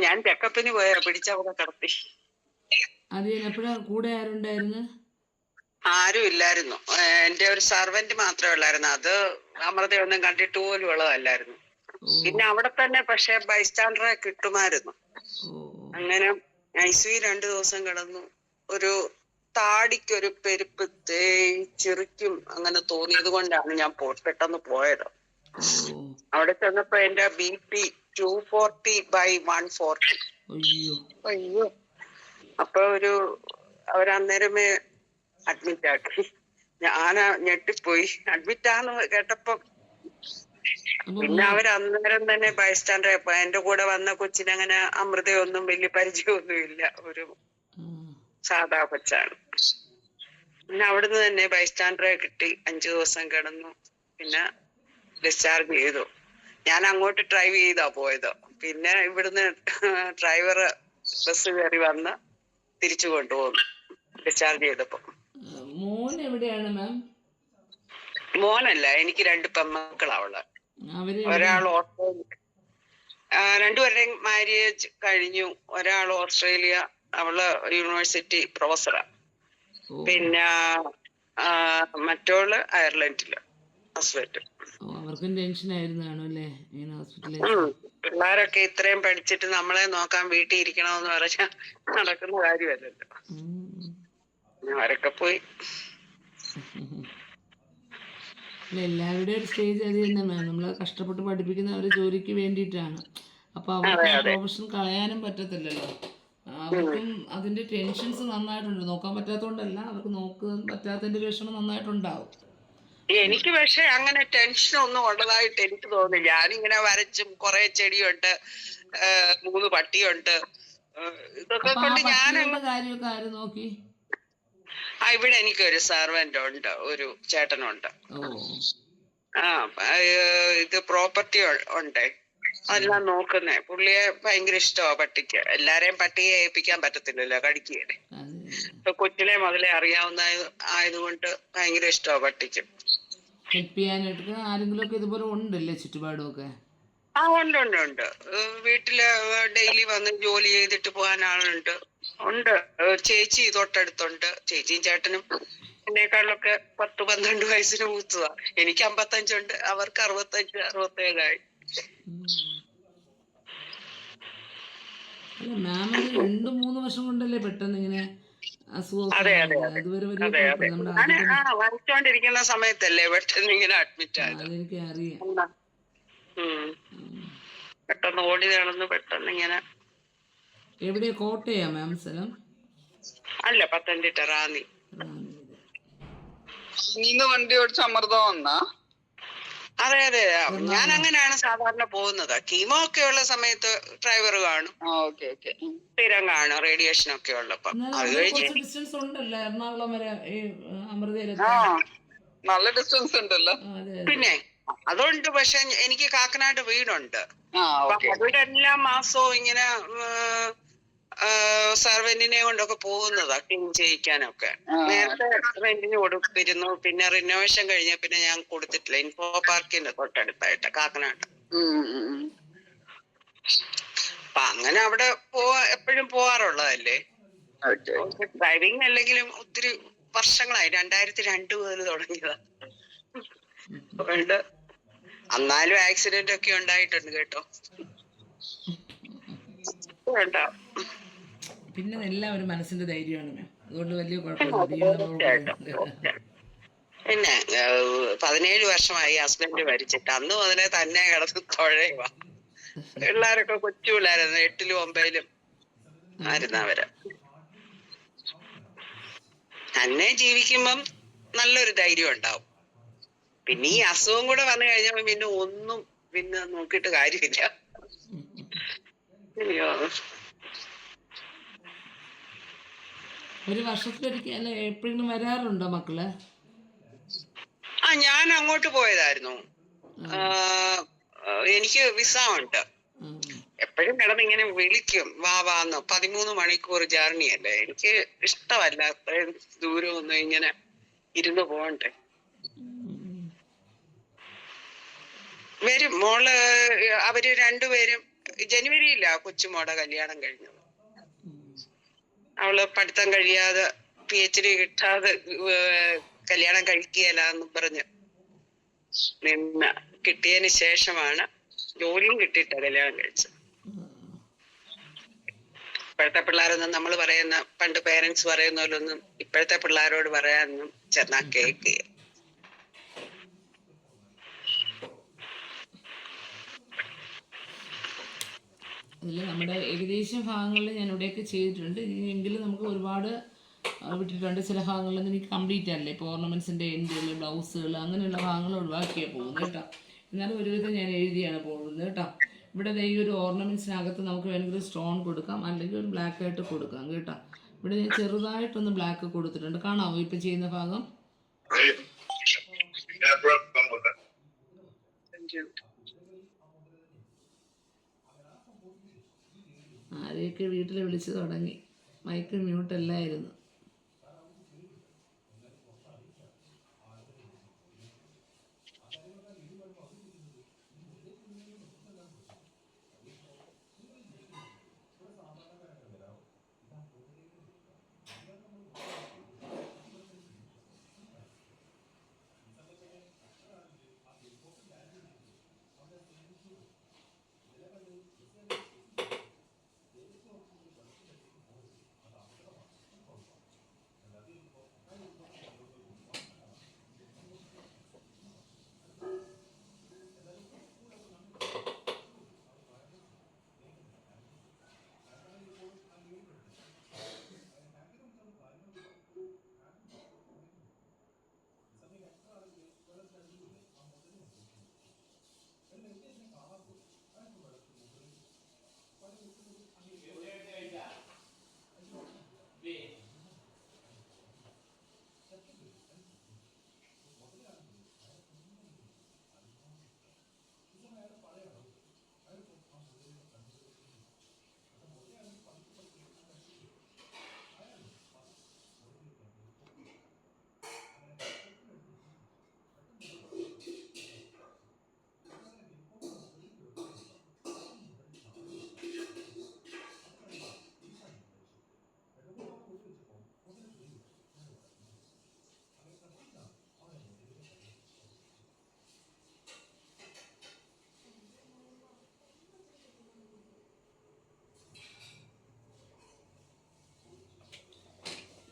ഞാൻ ചെക്കപ്പിന് പോയാ പിടിച്ചവിടെ കിടത്തി. അത് എപ്പോഴാ കൂടെ ആരുണ്ടായിരുന്നു? ആരും ഇല്ലായിരുന്നു, എന്റെ ഒരു സർവന്റ് മാത്രമേ ഉള്ളായിരുന്നു. അത് അമൃതയൊന്നും കണ്ടിട്ട് പോലും ഉള്ളതല്ലായിരുന്നു. പിന്നെ അവിടെ തന്നെ പക്ഷെ ബൈസ്റ്റാൻഡറെ കിട്ടുമായിരുന്നു. അങ്ങനെ ICU 2 ദിവസം കിടന്നു. ഒരു താടിക്കൊരു പെരുപ്പ് ചെറിക്കും അങ്ങനെ തോന്നിയത് കൊണ്ടാണ് ഞാൻ പെട്ടെന്ന് പോയത്. അവിടെ ചെന്നപ്പോ എന്റെ BP 240/140. അയ്യോ. അപ്പൊ അവരന്നേരമേ അഡ്മിറ്റ് ആക്കി. ഞാൻ ഞെട്ടിപ്പോയി അഡ്മിറ്റ് ആന്ന് കേട്ടപ്പോ. പിന്നെ അവരന്നേരം തന്നെ ബൈസ്റ്റാൻഡർ. എന്റെ കൂടെ വന്ന കൊച്ചിനങ്ങനെ അമൃതയൊന്നും വലിയ പരിചയമൊന്നും ഇല്ല, ഒരു സാധാ കൊച്ചാണ്. പിന്നെ അവിടുന്ന് തന്നെ ബൈസ്റ്റാൻഡറെ കിട്ടി. 5 ദിവസം കിടന്നു, പിന്നെ ഡിസ്ചാർജ് ചെയ്തു. ഞാൻ അങ്ങോട്ട് ഡ്രൈവ് ചെയ്താ പോയത്. പിന്നെ ഇവിടുന്ന് ഡ്രൈവർ ബസ് കയറി വന്ന് തിരിച്ചു കൊണ്ടുപോകുന്നു ഡിസ്ചാർജ് ചെയ്തപ്പോ. മോൻ എവിടെയാണ് മാം? മോനല്ല, എനിക്ക് 2 പെൺമക്കളാ ഉള്ളത്. ഒരാൾ ഓസ്ട്രേലിയ, 2 പേരുടെയും മാരേജ് കഴിഞ്ഞു. ഒരാൾ ഓസ്ട്രേലിയ, അവള് യൂണിവേഴ്സിറ്റി പ്രൊഫസറാ. പിന്നെ മറ്റോള് അയർലൻഡില് ഹസ്ബൻഡ്. അവർക്കും ടെൻഷൻ ആയിരുന്നു അല്ലേ ഇങ്ങനെ ഹോസ്പിറ്റലിൽ? പിള്ളേരൊക്കെ ഇത്രയും പഠിച്ചിട്ട് നമ്മളെ നോക്കാൻ വീട്ടിൽ ഇരിക്കണമെന്ന് പറഞ്ഞാൽ നടക്കുന്ന കാര്യമല്ലല്ലോ. അവരൊക്കെ പോയി. അല്ല, എല്ലാവരുടെയും ഒരു സ്റ്റേജ് അത് തന്നെ മാം. നമ്മൾ കഷ്ടപ്പെട്ട് പഠിപ്പിക്കുന്ന അവരെ ജോലിക്ക് വേണ്ടിയിട്ടാണ്. അപ്പോൾ അവർക്ക് അതെ ആ അതെ. പ്രൊഫഷൻ കളയാനും പറ്റത്തില്ലല്ലോ. അവർക്കും അതിൻ്റെ ടെൻഷൻസ് നന്നായിട്ടുണ്ട്. നോക്കാൻ പറ്റാത്തതുകൊണ്ടല്ല, അവർക്ക് നോക്കാൻ പറ്റാത്തതിൻ്റെ ഒരു വിഷമം നന്നായിട്ടുണ്ടാവും. എനിക്ക് പക്ഷെ അങ്ങനെ ടെൻഷൻ ഒന്നും ഉള്ളതായിട്ട് എനിക്ക് തോന്നുന്നില്ല. ഞാനിങ്ങനെ വരച്ചും കുറെ ചെടിയുണ്ട്, 3 പട്ടിയുണ്ട്. ഇതൊക്കെ അപ്പോൾ ആ കൊണ്ട് പട്ടികളുടെ കാര്യമൊക്കെ ആര് നോക്കി? ഇവിടെ എനിക്കൊരു സെർവന്റ് ഉണ്ട്, ഒരു ചേട്ടനുണ്ട്. ഓ, ആ ഇത് പ്രോപ്പർട്ടി ഉണ്ട്, അതെല്ലാം നോക്കുന്നേ. പുള്ളിയെ ഭയങ്കര ഇഷ്ടമാ പട്ടിക്ക്. എല്ലാരെയും പട്ടിയെ ഏൽപ്പിക്കാൻ പറ്റത്തില്ലല്ലോ, കടിക്കുകയല്ലേ. അതെ. ഇപ്പൊ കൊച്ചിലെ മുതലേ അറിയാവുന്ന ആയതുകൊണ്ട് ഭയങ്കര ഇഷ്ടമാ പട്ടിക്ക്. ഹെൽപ്പ് ചെയ്യാനായിട്ട് ആരെങ്കിലുമൊക്കെ ഇതുപോലെ ഉണ്ടല്ലേ ചുറ്റുപാടും ഒക്കെ? ഉണ്ട് ഉണ്ട് ഉണ്ട്. വീട്ടില് ഡെയിലി വന്ന് ജോലി ചെയ്തിട്ട് പോകാൻ ആളുണ്ട്. ഉണ്ട്. ചേച്ചി തൊട്ടടുത്തുണ്ട്. ചേച്ചിയും ചേട്ടനും എന്നെക്കാളിലൊക്കെ 10-12 വയസ്സിന് മൂത്തതാ. എനിക്ക് 55 അവർക്ക് 65-67. അല്ല മാം, അത് 2-3 വർഷം കൊണ്ടല്ലേ പെട്ടെന്ന് ഇങ്ങനെ അസുഖമൊക്കെ അതെ അതെ ആയത്? അതെ അതുവരെ വലിയ അതെ അതെ. കുഴപ്പമില്ല. നമ്മുടെ ഞാൻ ആദ്യത്തെ വരച്ചോണ്ടിരിക്കുന്ന സമയത്തല്ലേ പെട്ടെന്ന് ഇങ്ങനെ അഡ്മിറ്റ് ആയത്. അതെനിക്ക് അറിയാം. പെട്ടെന്ന് ഓടി നടന്ന് പെട്ടെന്ന് ഇങ്ങനെ. എവിടെയാ? കോട്ടയാ മാം സ്ഥലം? അല്ല, പത്തനംതിട്ട റാന്നി. റാന്നിയില്. നീന്ന് വണ്ടി ഓടിച്ച് അമൃത വന്നാ? അതെ അതെ. ഞാൻ അങ്ങനെയാണ് സാധാരണ പോകുന്നത്. കീമോ ഒക്കെ ഉള്ള സമയത്ത് ഡ്രൈവർ കാണും, ഓക്കെ ഓക്കെ. സ്ഥിരം കാണും, റേഡിയേഷൻ ഒക്കെ ഉള്ളപ്പോ. എന്നാലും അത് അവിടെ കഴിഞ്ഞ് കുറച്ച് ഡിസ്റ്റൻസ് ഉണ്ടല്ലോ എറണാകുളം വരെ, ഈ ആ അമൃതയിലെത്താൻ. നല്ല ഡിസ്റ്റൻസ് ഉണ്ടല്ലോ. അതെ അതെ. പിന്നെ അതുണ്ട്. പക്ഷെ എനിക്ക് കാക്കനാട് വീടുണ്ട്. ആ അപ്പൊ ഓക്കെ. അവിടെ എല്ലാ മാസവും ഇങ്ങനെ സർവന്റിനെ കൊണ്ടൊക്കെ പോകുന്നതാ ക്ലീൻ ചെയ്യിക്കാനൊക്കെ. നേരത്തെ റെന്റിന് കൊടുത്തിരുന്നു, പിന്നെ റിനോവേഷൻ കഴിഞ്ഞ പിന്നെ ഞാൻ കൊടുത്തിട്ടില്ല. ഇൻഫോ പാർക്കിന്റെ തൊട്ടടുത്തായിട്ട് കാക്കനാട്. അപ്പൊ അങ്ങനെ അവിടെ എപ്പോഴും പോവാറുള്ളതല്ലേ. ഡ്രൈവിംഗ് അല്ലെങ്കിലും ഒത്തിരി വർഷങ്ങളായി. 2002 മുതൽ തുടങ്ങിയതാ. അതുകൊണ്ട് എന്നാലും ആക്സിഡന്റ് ഒക്കെ ഉണ്ടായിട്ടുണ്ട് കേട്ടോ. വേണ്ട. പിന്നെ എല്ലാം ഒരു മനസ്സിന്റെ ധൈര്യമാണ് മാം. അതുകൊണ്ട് വലിയ കുഴപ്പമില്ല. ദൈവം നമ്മളോട് പിന്നെ 17 വർഷമായി ഹസ്ബൻഡ് മരിച്ചിട്ട്. അന്ന് മുതലേ തന്നെ കിടന്ന് തുഴയുക. പിള്ളേരൊക്കെ കൊച്ചു പിള്ളേരായിരുന്നു, 8-ലും 9-ലും ആയിരുന്നവര്. തന്നെ ജീവിക്കുമ്പം നല്ലൊരു ധൈര്യം ഉണ്ടാവും. പിന്നെ ഈ അസുഖം കൂടെ വന്നു കഴിഞ്ഞപ്പോ പിന്നെ ഒന്നും പിന്നെ നോക്കിയിട്ട് കാര്യമില്ല. അയ്യോ. ഒരു വർഷത്തിലൊരിക്കൽ അല്ല എപ്പോഴെങ്കിലും വരാറുണ്ടോ മക്കള്? ഞാൻ അങ്ങോട്ട് പോയതായിരുന്നു. എനിക്ക് വിസ ഉണ്ട്. എപ്പോഴും കിടന്നിങ്ങനെ വിളിക്കും, വാന്ന്. 13 മണിക്കൂർ ജേർണി അല്ലേ. എനിക്ക് ഇഷ്ടമല്ല അത്രയും ദൂരമൊന്നും ഇങ്ങനെ ഇരുന്ന് പോകണ്ടേ. വരും. മോള് അവര് 2 പേരും ജനുവരിയിലാ കൊച്ചുമോടെ കല്യാണം കഴിഞ്ഞത്. അവള് പഠിത്തം കഴിയാതെ PhD കിട്ടാതെ കല്യാണം കഴിക്കുകയല്ലാന്ന് പറഞ്ഞ് നിന്ന് കിട്ടിയതിന് ശേഷമാണ്, ജോലിയും കിട്ടിയിട്ടാ കല്യാണം കഴിച്ചത്. ഇപ്പോഴത്തെ പിള്ളേരൊന്നും നമ്മൾ പറയുന്ന, പണ്ട് പേരൻസ് പറയുന്ന പോലൊന്നും ഇപ്പോഴത്തെ പിള്ളേരോട് പറയാനൊന്നും ചെന്നാ കേൾക്കുക. അതിൽ നമ്മുടെ ഏകദേശം ഭാഗങ്ങളിൽ ഞാൻ ഇവിടെയൊക്കെ ചെയ്തിട്ടുണ്ട്. എങ്കിലും നമുക്ക് ഒരുപാട് വിട്ടിട്ടുണ്ട്. ചില ഭാഗങ്ങളിൽ എനിക്ക് കംപ്ലീറ്റ് അല്ലേ. ഇപ്പോൾ ഓർണമെൻറ്റ്സിൻ്റെ എൻഡുകൾ, ബ്ലൗസുകൾ, അങ്ങനെയുള്ള ഭാഗങ്ങൾ ഒഴിവാക്കിയാണ് പോകുന്നത് കേട്ടോ. എന്നാലും ഒരുവിധം ഞാൻ എഴുതിയാണ് പോകുന്നത് കേട്ടോ. ഇവിടെ ഈ ഒരു ഓർണമെൻറ്റ്സിനകത്ത് നമുക്ക് വേണമെങ്കിൽ സ്റ്റോൺ കൊടുക്കാം, അല്ലെങ്കിൽ ഒരു ബ്ലാക്ക് ആയിട്ട് കൊടുക്കാം കേട്ടോ. ഇവിടെ ഞാൻ ചെറുതായിട്ടൊന്ന് ബ്ലാക്ക് കൊടുത്തിട്ടുണ്ട്. കാണാമോ ഇപ്പം ചെയ്യുന്ന ഭാഗം? ആരെയൊക്കെ വീട്ടിൽ വിളിച്ച് തുടങ്ങി. മൈക്ക് മ്യൂട്ടല്ലായിരുന്നു.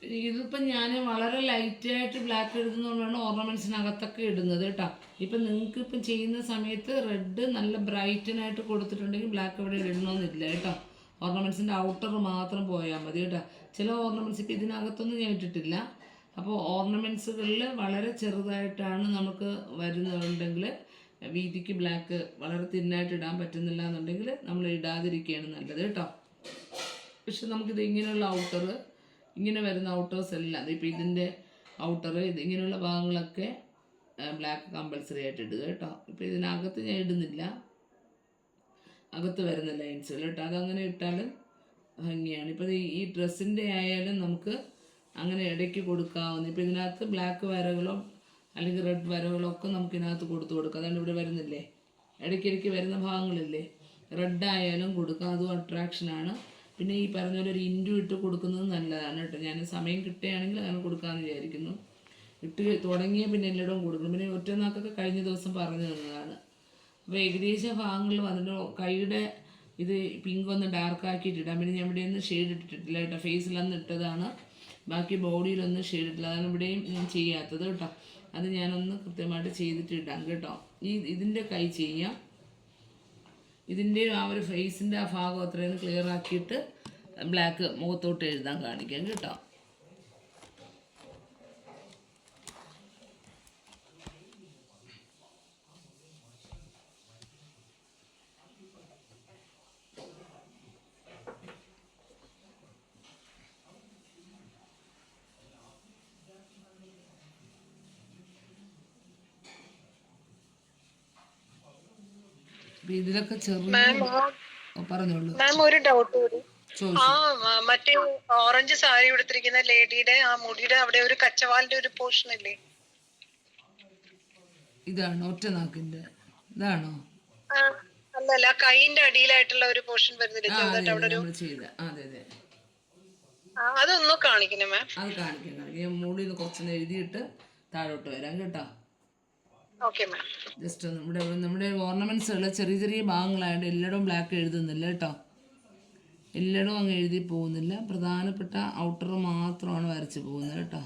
ഇതിപ്പോൾ ഞാൻ വളരെ ലൈറ്റായിട്ട് ബ്ലാക്ക് എഴുതുന്നതുകൊണ്ടാണ് ഓർണമെൻറ്റ്സിനകത്തൊക്കെ ഇടുന്നത് കേട്ടോ. ഇപ്പം നിങ്ങൾക്ക് ഇപ്പം ചെയ്യുന്ന സമയത്ത് റെഡ് നല്ല ബ്രൈറ്റനായിട്ട് കൊടുത്തിട്ടുണ്ടെങ്കിൽ ബ്ലാക്ക് ഇവിടെ ഇടണമെന്നില്ല കേട്ടോ. ഓർണമെൻറ്റ്സിൻ്റെ ഔട്ടർ മാത്രം പോയാൽ മതി കേട്ടോ. ചില ഓർണമെൻറ്റ്സ് ഇപ്പോൾ ഇതിനകത്തൊന്നും ഞാൻ ഇട്ടിട്ടില്ല. അപ്പോൾ ഓർണമെൻറ്റ്സുകളിൽ വളരെ ചെറുതായിട്ടാണ് നമുക്ക് വരുന്നുണ്ടെങ്കിൽ വീതിക്ക് ബ്ലാക്ക് വളരെ തിന്നായിട്ട് ഇടാൻ പറ്റുന്നില്ല എന്നുണ്ടെങ്കിൽ നമ്മൾ ഇടാതിരിക്കുകയാണ് നല്ലത് കേട്ടോ. പക്ഷെ നമുക്കിത് ഇങ്ങനെയുള്ള ഔട്ടർ, ഇങ്ങനെ വരുന്ന ഔട്ടേഴ്സ് എല്ലാം ഇപ്പോൾ ഇതിൻ്റെ ഔട്ടർ ഇങ്ങനെയുള്ള ഭാഗങ്ങളൊക്കെ ബ്ലാക്ക് കമ്പൽസറി ആയിട്ട് ഇടുക കേട്ടോ. ഇപ്പോൾ ഇതിനകത്ത് ഞാൻ ഇടുന്നില്ല, അകത്ത് വരുന്ന ലൈൻസുകൾ കേട്ടോ. അതങ്ങനെ ഇട്ടാലും ഭംഗിയാണ്. ഇപ്പോൾ ഈ ഡ്രസ്സിൻ്റെ ആയാലും നമുക്ക് അങ്ങനെ ഇടയ്ക്ക് കൊടുക്കാവുന്ന, ഇപ്പോൾ ഇതിനകത്ത് ബ്ലാക്ക് വരകളോ അല്ലെങ്കിൽ റെഡ് വരകളോ ഒക്കെ നമുക്ക് ഇതിനകത്ത് കൊടുക്കാം. അതുകൊണ്ട് ഇവിടെ വരുന്നില്ലേ, ഇടയ്ക്കിടയ്ക്ക് വരുന്ന ഭാഗങ്ങളില്ലേ, റെഡ് ആയാലും കൊടുക്കാം, അതും അട്രാക്ഷനാണ്. പിന്നെ ഈ പറഞ്ഞ പോലെ ഒരു ഇൻറ്റു ഇട്ട് കൊടുക്കുന്നത് നല്ലതാണ് കേട്ടോ. ഞാൻ സമയം കിട്ടുകയാണെങ്കിൽ അങ്ങനെ കൊടുക്കാമെന്ന് വിചാരിക്കുന്നു. ഇട്ട് തുടങ്ങിയ പിന്നെ എല്ലായിടവും കൊടുക്കണം. പിന്നെ ഒറ്റനാക്കൊക്കെ കഴിഞ്ഞ ദിവസം പറഞ്ഞു തന്നതാണ്. അപ്പോൾ ഏകദേശ ഭാഗങ്ങളിൽ വന്നിട്ട് കൈയുടെ ഇത് പിങ്ക് ഒന്ന് ഡാർക്കാക്കിയിട്ടിടാം. പിന്നെ ഞാൻ ഇവിടെയൊന്നും ഷെയ്ഡ് ഇട്ടിട്ടില്ല കേട്ടോ. ഫേസിലൊന്നും ഇട്ടതാണ്, ബാക്കി ബോഡിയിലൊന്നും ഷെയ്ഡ് ഇട്ടില്ല. അതാണ് ഇവിടെയും ഞാൻ ചെയ്യാത്തത് കേട്ടോ. അത് ഞാനൊന്ന് കൃത്യമായിട്ട് ചെയ്തിട്ട് ഇടാം കേട്ടോ. ഇതിൻ്റെ കൈ ചെയ്യാം, ഇതിൻ്റെ ആ ഒരു ഫേസിൻ്റെ ആ ഭാഗം അത്രയും ക്ലിയർ ആക്കിയിട്ട് ബ്ലാക്ക് മുഖത്തോട്ട് എഴുതാൻ കാണിക്കാം കേട്ടോ. ഇതിലൊക്കെ പറഞ്ഞോളൂ. മാം ഒരു ഡൗട്ട് കൂടി. മറ്റേ ഓറഞ്ച് സാരി ഉടുത്തിരിക്കുന്ന ലേഡിയുടെ ആ മുടിയുടെ അവിടെ ഒരു കച്ചവാലിന്റെ ഒരു പോർഷൻ ഇല്ലേ? ഇതാണോ ഒറ്റ നാക്കിന്റെ? ഇതാണോ? അല്ലല്ല, കൈയിന്റെ അടിയിലായിട്ടുള്ള ഒരു പോർഷൻ വരുന്നില്ല അവിടെ ഒരു. അതൊന്നും കാണിക്കണേ മാം. അത് കാണിക്കാം. മുകളിൽ നിന്ന് കുറച്ചൊന്ന് എഴുതിയിട്ട് താഴോട്ട് വരാം കേട്ടോ. ജസ്റ്റ് ഒന്ന് ഇവിടെ നമ്മുടെ ഓർണമെന്റ്സുകൾ ചെറിയ ചെറിയ ഭാഗങ്ങളായിട്ട് എല്ലായിടവും ബ്ലാക്ക് എഴുതുന്നില്ല കേട്ടോ. എല്ലായിടവും അങ്ങ് എഴുതി പോകുന്നില്ല, പ്രധാനപ്പെട്ട ഔട്ടർ മാത്രമാണ് വരച്ച് പോകുന്നത് കേട്ടോ.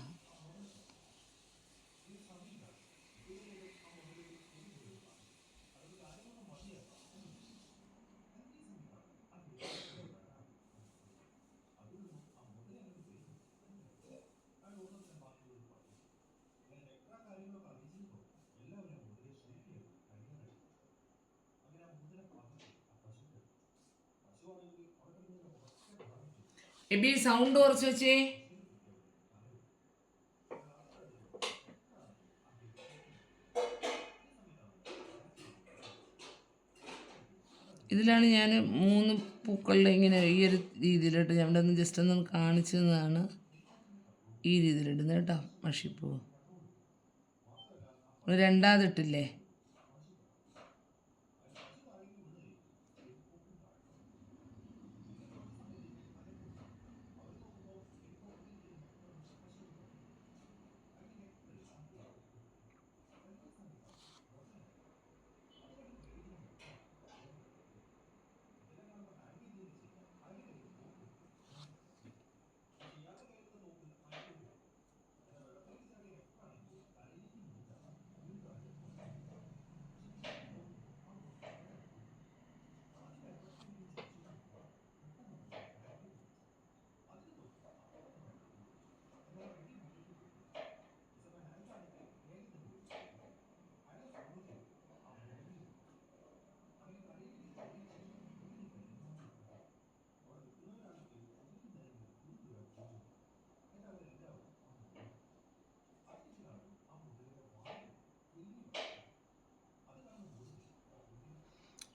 എബി സൗണ്ട് കുറച്ച് വെച്ചേ. ഇതിലാണ് ഞാൻ 3 പൂക്കളുടെ ഇങ്ങനെ ഈ ഒരു രീതിയിലിട്ട് ഞാൻ ഇവിടെ ഒന്ന് ജസ്റ്റ് ഒന്ന് കാണിച്ചു തന്നതാണ്. ഈ രീതിയിലിടുന്നത് കേട്ടോ. മഷിപ്പൂ രണ്ടാമതിട്ടില്ലേ,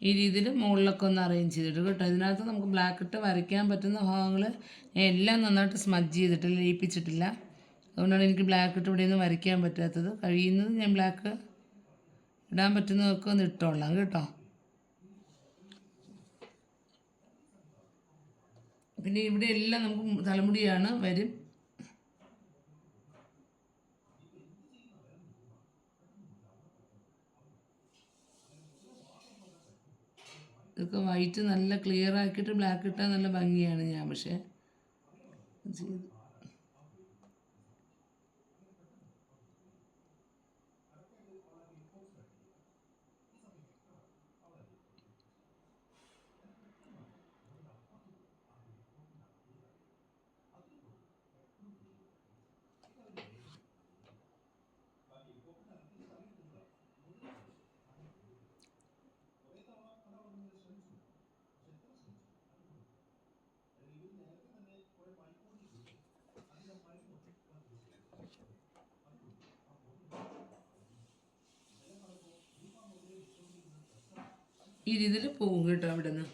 ഈ രീതിയിൽ മുകളിലൊക്കെ ഒന്ന് അറേഞ്ച് ചെയ്തിട്ട് കേട്ടോ. ഇതിനകത്ത് നമുക്ക് ബ്ലാക്ക് ഇട്ട് വരയ്ക്കാൻ പറ്റുന്ന ഭാഗങ്ങൾ ഞാൻ എല്ലാം നന്നായിട്ട് സ്മജ് ചെയ്തിട്ടില്ല, ലയിപ്പിച്ചിട്ടില്ല. അതുകൊണ്ടാണ് എനിക്ക് ബ്ലാക്ക് ഇട്ട് ഇവിടെ ഒന്നും വരയ്ക്കാൻ പറ്റാത്തത്. കഴിയുന്നത് ഞാൻ ബ്ലാക്ക് ഇടാൻ പറ്റുന്നതൊക്കെ ഒന്ന് ഇട്ടോളാം കേട്ടോ. പിന്നെ ഇവിടെ എല്ലാം നമുക്ക് തലമുടിയാണ് വരും. ഇതൊക്കെ വൈറ്റ് നല്ല ക്ലിയർ ആക്കിയിട്ട് ബ്ലാക്ക് ഇട്ടാൽ നല്ല ഭംഗിയാണ്. ഞാൻ പക്ഷേ ചെയ്ത് ഈ രീതിയിൽ പോകും കേട്ടോ അവിടെ നിന്ന്.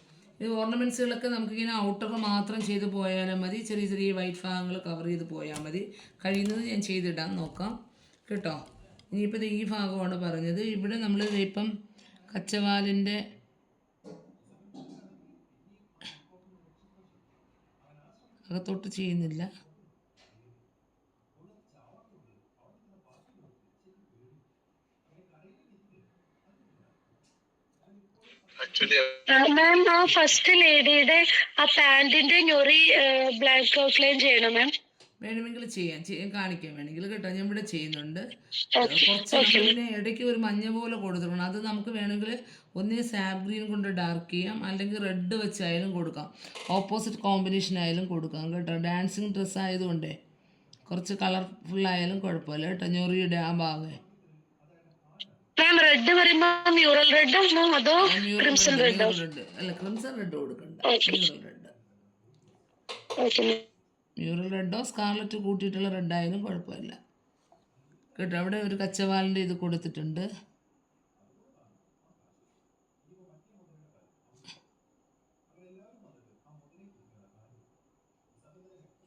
ഈ ഓർണമെൻറ്റ്സുകളൊക്കെ നമുക്കിങ്ങനെ ഔട്ടർ മാത്രം ചെയ്ത് പോയാലും മതി, ചെറിയ ചെറിയ വൈറ്റ് ഭാഗങ്ങൾ കവർ ചെയ്ത് പോയാൽ മതി. കഴിയുന്നത് ഞാൻ ചെയ്തിടാൻ നോക്കാം കേട്ടോ. ഇനിയിപ്പോൾ ഈ ഭാഗമാണ് പറഞ്ഞത്. ഇവിടെ നമ്മൾ ഇപ്പം കച്ചവാലിൻ്റെ അകത്തോട്ട് ചെയ്യുന്നില്ല. മാം ആ ഫസ്റ്റ് ലേഡിയുടെ ആ പാന്റിന്റെ ഞൊറി ബ്ലാക്ക് ഔട്ട്ലൈൻ ചെയ്യണം മാം. വേണമെങ്കിൽ ചെയ്യാൻ കാണിക്കാം വേണമെങ്കിൽ കേട്ടോ. ഞാൻ ഇവിടെ ചെയ്യുന്നുണ്ട്. കുറച്ച് പിന്നെ ഇടയ്ക്ക് ഒരു മഞ്ഞ പോലെ കൊടുത്തിട്ടുണ്ട്. അത് നമുക്ക് വേണമെങ്കിൽ ഒന്നേ സാബ് ഗ്രീൻ കൊണ്ട് ഡാർക്ക് ചെയ്യാം, അല്ലെങ്കിൽ റെഡ് വെച്ചായാലും കൊടുക്കാം, ഓപ്പോസിറ്റ് കോമ്പിനേഷൻ ആയാലും കൊടുക്കാം കേട്ടോ. ഡാൻസിങ് ഡ്രസ്സ് ആയതുകൊണ്ടേ കുറച്ച് കളർഫുള്ളായാലും കുഴപ്പമില്ല കേട്ടോ. ഞൊറിയുടെ ആ ഭാഗം മാം റെഡ് പറയുമ്പോ മ്യൂറൽ റെഡ് അതോ ക്രിംസൺ റെഡ്? അല്ല, ക്രിംസൺ റെഡ് കൊടുക്കണ്ട, മ്യൂറൽ റെഡ്. മ്യൂറൽ റെഡോ സ്കാർലറ്റ് കൂട്ടിയിട്ടുള്ള റെഡായാലും കുഴപ്പമില്ല കേട്ടോ. അവിടെ ഒരു കച്ചവാലിൻ്റെ ഇത് കൊടുത്തിട്ടുണ്ട്.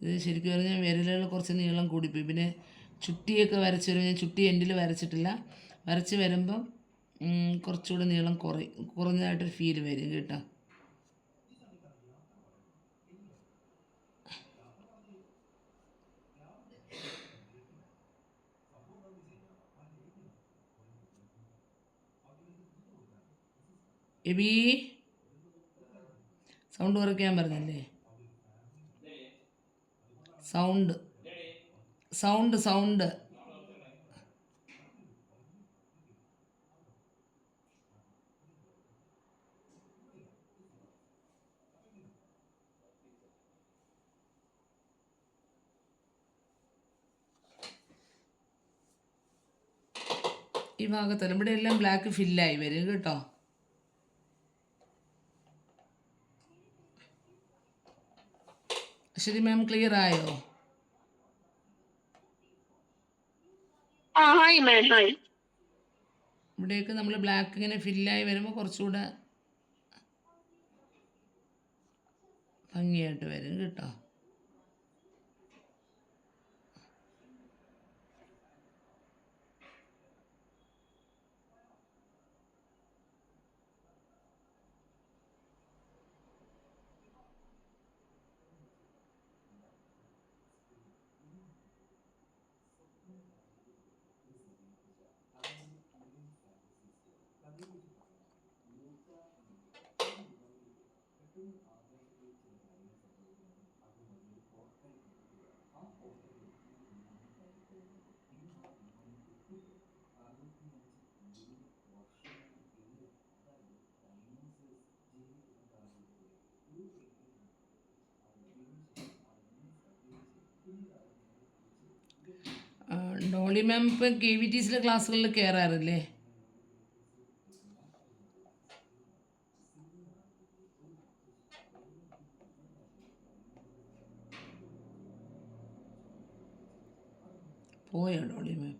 ഇത് ശരിക്കും പറഞ്ഞാൽ വിരലുകൾ കുറച്ച് നീളം കൂടിപ്പോയി. പിന്നെ ചുട്ടിയൊക്കെ വരച്ച് വരും. ഞാൻ ചുട്ടി എൻഡിൽ വരച്ചിട്ടില്ല. വരച്ച് വരുമ്പം കുറച്ചുകൂടെ നീളം കുറഞ്ഞതായിട്ടൊരു ഫീല് വരും കേട്ടോ. എബി സൗണ്ട് കുറയ്ക്കാൻ പറഞ്ഞല്ലേ? സൗണ്ട് സൗണ്ട് സൗണ്ട് ഈ ഭാഗത്തല്ല, ഇവിടെ എല്ലാം ബ്ലാക്ക് ഫില്ലായി വരും കേട്ടോ. ശരി മാം, ക്ലിയർ ആയോ? ഇവിടെയൊക്കെ നമ്മൾ ബ്ലാക്ക് ഇങ്ങനെ ഫില്ലായി വരുമ്പോൾ കുറച്ചുകൂടെ ഭംഗിയായിട്ട് വരും കേട്ടോ. ഡോളി മാം ഇപ്പം KVTസിലെ ക്ലാസ്സുകളിൽ കയറാറില്ലേ? പോയോ ഡോളി മാം?